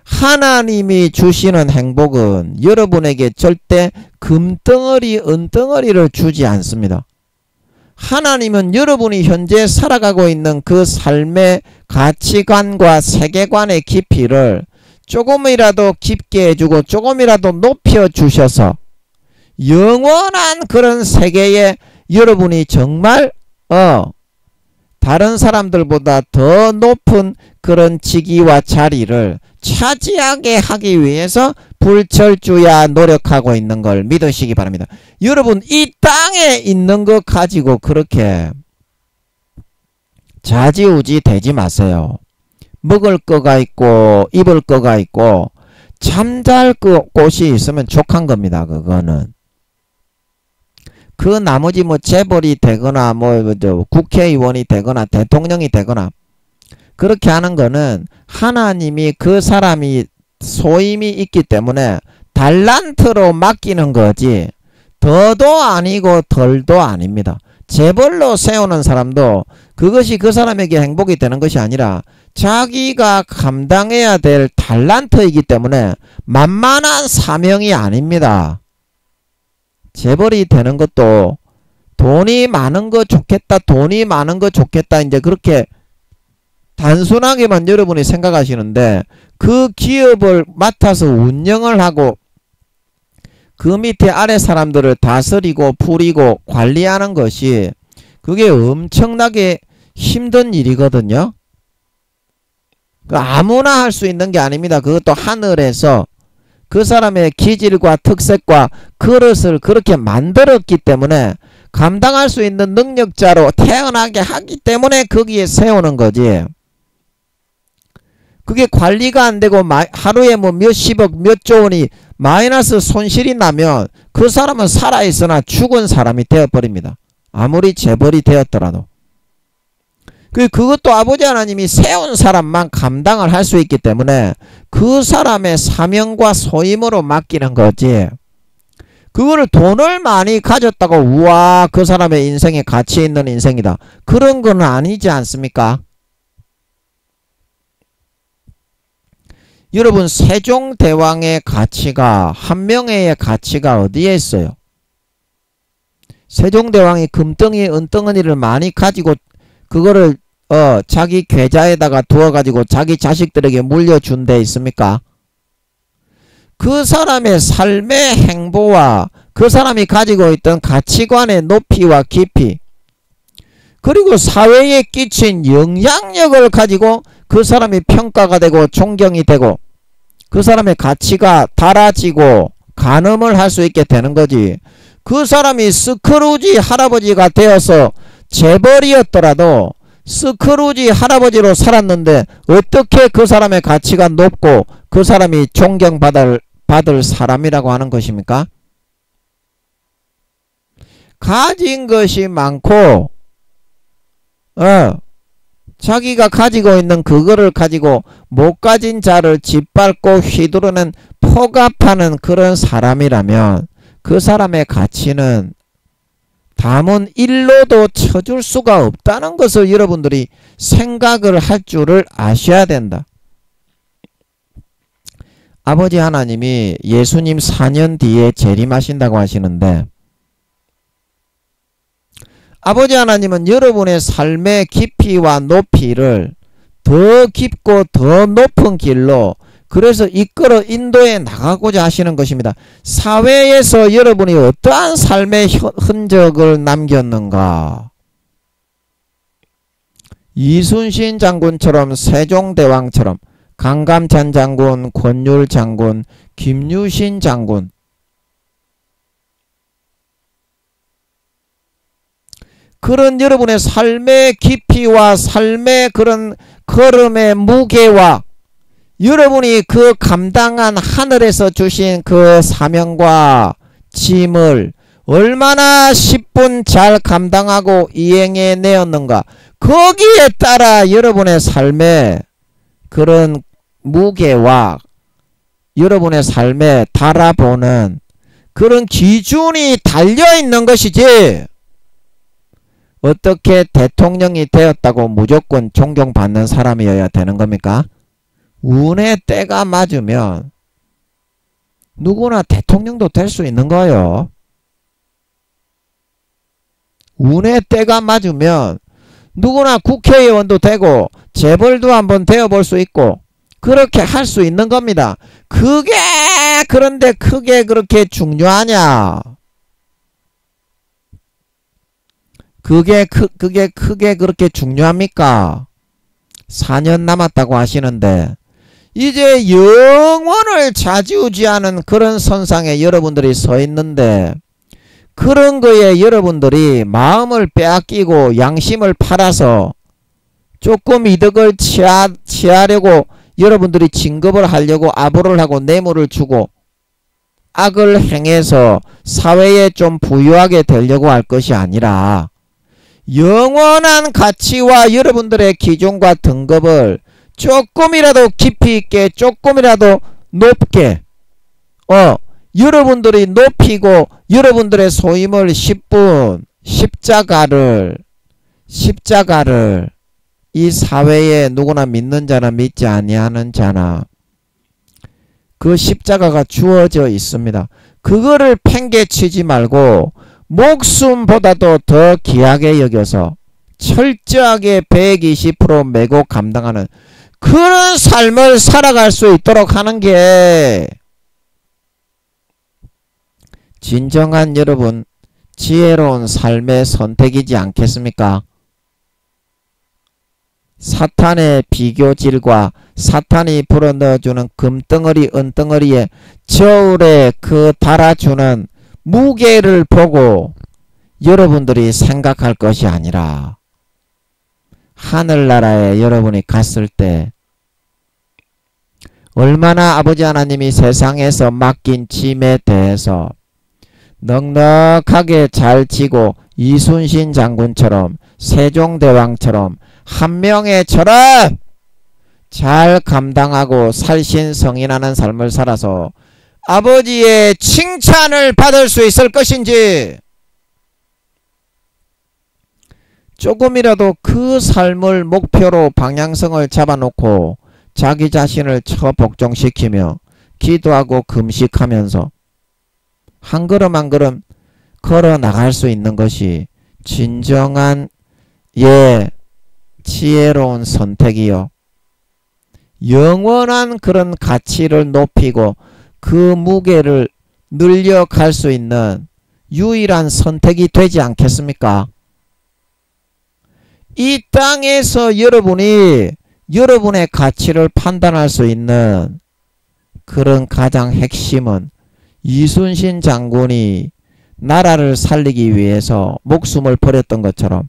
하나님이 주시는 행복은 여러분에게 절대 금덩어리 은덩어리를 주지 않습니다. 하나님은 여러분이 현재 살아가고 있는 그 삶의 가치관과 세계관의 깊이를 조금이라도 깊게 해주고 조금이라도 높여주셔서 영원한 그런 세계에 여러분이 정말 다른 사람들보다 더 높은 그런 직위와 자리를 차지하게 하기 위해서 불철주야 노력하고 있는 걸 믿으시기 바랍니다. 여러분, 이 땅에 있는 것 가지고 그렇게 좌지우지 되지 마세요. 먹을 거가 있고 입을 거가 있고 잠잘 곳이 있으면 족한 겁니다. 그거는. 그 나머지 뭐 재벌이 되거나 국회의원이 되거나 대통령이 되거나 그렇게 하는 거는 하나님이 그 사람이 소임이 있기 때문에 달란트로 맡기는 거지 더도 아니고 덜도 아닙니다. 재벌로 세우는 사람도 그것이 그 사람에게 행복이 되는 것이 아니라 자기가 감당해야 될 달란트이기 때문에 만만한 사명이 아닙니다. 재벌이 되는 것도 돈이 많은 거 좋겠다, 돈이 많은 거 좋겠다, 이제 그렇게 단순하게만 여러분이 생각하시는데, 그 기업을 맡아서 운영을 하고 그 밑에 아래 사람들을 다스리고 부리고 관리하는 것이 그게 엄청나게 힘든 일이거든요. 아무나 할 수 있는 게 아닙니다. 그것도 하늘에서 그 사람의 기질과 특색과 그릇을 그렇게 만들었기 때문에 감당할 수 있는 능력자로 태어나게 하기 때문에 거기에 세우는 거지. 그게 관리가 안 되고 하루에 뭐 몇십억 몇조 원이 마이너스 손실이 나면 그 사람은 살아있으나 죽은 사람이 되어버립니다. 아무리 재벌이 되었더라도. 그것도 아버지 하나님이 세운 사람만 감당을 할 수 있기 때문에 그 사람의 사명과 소임으로 맡기는 거지. 그거를 돈을 많이 가졌다고 우와 그 사람의 인생에 가치 있는 인생이다, 그런 건 아니지 않습니까? 여러분, 세종대왕의 가치가, 한명회의 가치가 어디에 있어요? 세종대왕이 금덩이 은덩어리를 많이 가지고 그거를 자기 계좌에다가 두어가지고 자기 자식들에게 물려준 데 있습니까? 그 사람의 삶의 행보와 그 사람이 가지고 있던 가치관의 높이와 깊이, 그리고 사회에 끼친 영향력을 가지고 그 사람이 평가가 되고 존경이 되고 그 사람의 가치가 달아지고 가늠을 할 수 있게 되는 거지. 그 사람이 스크루지 할아버지가 되어서 재벌이었더라도 스크루지 할아버지로 살았는데 어떻게 그 사람의 가치가 높고 그 사람이 존경받을 사람이라고 하는 것입니까? 가진 것이 많고 자기가 가지고 있는 그거를 가지고 못 가진 자를 짓밟고 휘두르는 포갑하는 그런 사람이라면 그 사람의 가치는 담은 일로도 쳐줄 수가 없다는 것을 여러분들이 생각을 할 줄을 아셔야 된다. 아버지 하나님이 예수님 4년 뒤에 재림하신다고 하시는데, 아버지 하나님은 여러분의 삶의 깊이와 높이를 더 깊고 더 높은 길로 그래서 이끌어 인도해 나가고자 하시는 것입니다. 사회에서 여러분이 어떠한 삶의 흔적을 남겼는가? 이순신 장군처럼 세종대왕처럼 강감찬 장군, 권율 장군, 김유신 장군. 그런 여러분의 삶의 깊이와 삶의 그런 걸음의 무게와 여러분이 그 감당한 하늘에서 주신 그 사명과 짐을 얼마나 10분 잘 감당하고 이행해 내었는가. 거기에 따라 여러분의 삶의 그런 무게와 여러분의 삶에 달아보는 그런 기준이 달려있는 것이지, 어떻게 대통령이 되었다고 무조건 존경받는 사람이어야 되는 겁니까? 운의 때가 맞으면 누구나 대통령도 될 수 있는 거예요. 운의 때가 맞으면 누구나 국회의원도 되고 재벌도 한번 되어볼 수 있고 그렇게 할 수 있는 겁니다. 그게 그런데 크게 그렇게 중요하냐? 그게 크게 그렇게 중요합니까? 4년 남았다고 하시는데 이제 영원을 좌지우지하는 그런 선상에 여러분들이 서 있는데, 그런 거에 여러분들이 마음을 빼앗기고 양심을 팔아서 조금 이득을 취하려고 여러분들이 진급을 하려고 아부를 하고 뇌물을 주고 악을 행해서 사회에 좀 부유하게 되려고 할 것이 아니라, 영원한 가치와 여러분들의 기준과 등급을 조금이라도 깊이 있게, 조금이라도 높게 여러분들이 높이고 여러분들의 소임을 10분 십자가를 이 사회에 누구나 믿는 자나 믿지 아니하는 자나 그 십자가가 주어져 있습니다. 그거를 팽개치지 말고 목숨보다도 더 귀하게 여겨서 철저하게 120% 메고 감당하는 그런 삶을 살아갈 수 있도록 하는 게 진정한 여러분 지혜로운 삶의 선택이지 않겠습니까? 사탄의 비교질과 사탄이 불어넣어주는 금덩어리 은덩어리에 저울에 그 달아주는 무게를 보고 여러분들이 생각할 것이 아니라, 하늘나라에 여러분이 갔을 때 얼마나 아버지 하나님이 세상에서 맡긴 짐에 대해서 넉넉하게 잘 지고 이순신 장군처럼 세종대왕처럼 한명회처럼 잘 감당하고 살신성인하는 삶을 살아서 아버지의 칭찬을 받을 수 있을 것인지, 조금이라도 그 삶을 목표로 방향성을 잡아놓고 자기 자신을 처복종시키며 기도하고 금식하면서 한 걸음 한 걸음 걸어 나갈 수 있는 것이 진정한 지혜로운 선택이요, 영원한 그런 가치를 높이고 그 무게를 늘려갈 수 있는 유일한 선택이 되지 않겠습니까? 이 땅에서 여러분이 여러분의 가치를 판단할 수 있는 그런 가장 핵심은 이순신 장군이 나라를 살리기 위해서 목숨을 버렸던 것처럼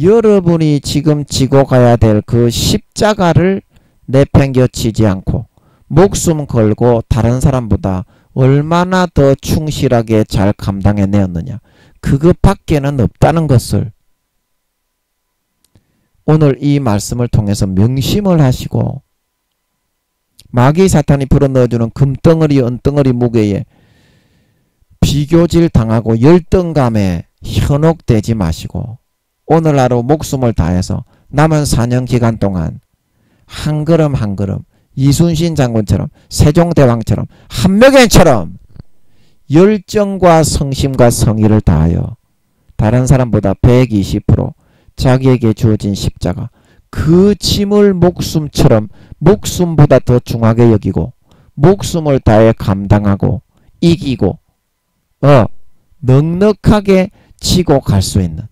여러분이 지금 지고 가야 될 그 십자가를 내팽겨치지 않고 목숨 걸고 다른 사람보다 얼마나 더 충실하게 잘 감당해내었느냐, 그것밖에는 없다는 것을 오늘 이 말씀을 통해서 명심을 하시고, 마귀 사탄이 불어넣어주는 금덩어리 은덩어리 무게에 비교질 당하고 열등감에 현혹되지 마시고 오늘 하루 목숨을 다해서 남은 4년 기간 동안 한 걸음 한 걸음 이순신 장군처럼 세종대왕처럼 한명회처럼 열정과 성심과 성의를 다하여 다른 사람보다 120% 자기에게 주어진 십자가 그 짐을 목숨처럼 목숨보다 더 중하게 여기고 목숨을 다해 감당하고 이기고 넉넉하게 지고 갈 수 있는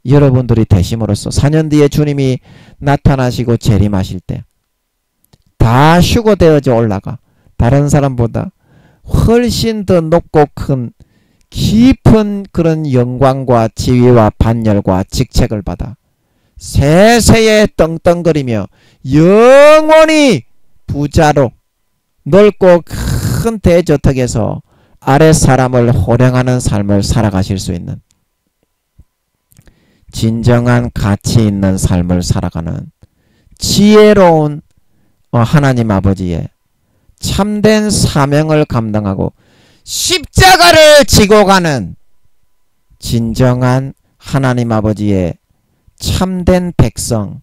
여러분들이 되심으로써 4년 뒤에 주님이 나타나시고 재림하실 때 다 휴거되어져 올라가. 다른 사람보다 훨씬 더 높고 큰 깊은 그런 영광과 지위와 반열과 직책을 받아 세세에 떵떵거리며 영원히 부자로 넓고 큰 대저택에서 아랫 사람을 호령하는 삶을 살아가실 수 있는 진정한 가치 있는 삶을 살아가는 지혜로운 하나님 아버지의 참된 사명을 감당하고 십자가를 지고 가는 진정한 하나님 아버지의 참된 백성,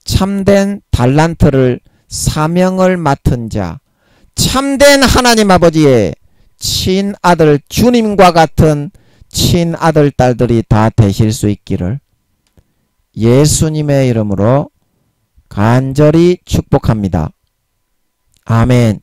참된 달란트를 사명을 맡은 자, 참된 하나님 아버지의 친아들 주님과 같은 친아들 딸들이 다 되실 수 있기를 예수님의 이름으로 간절히 축복합니다. 아멘.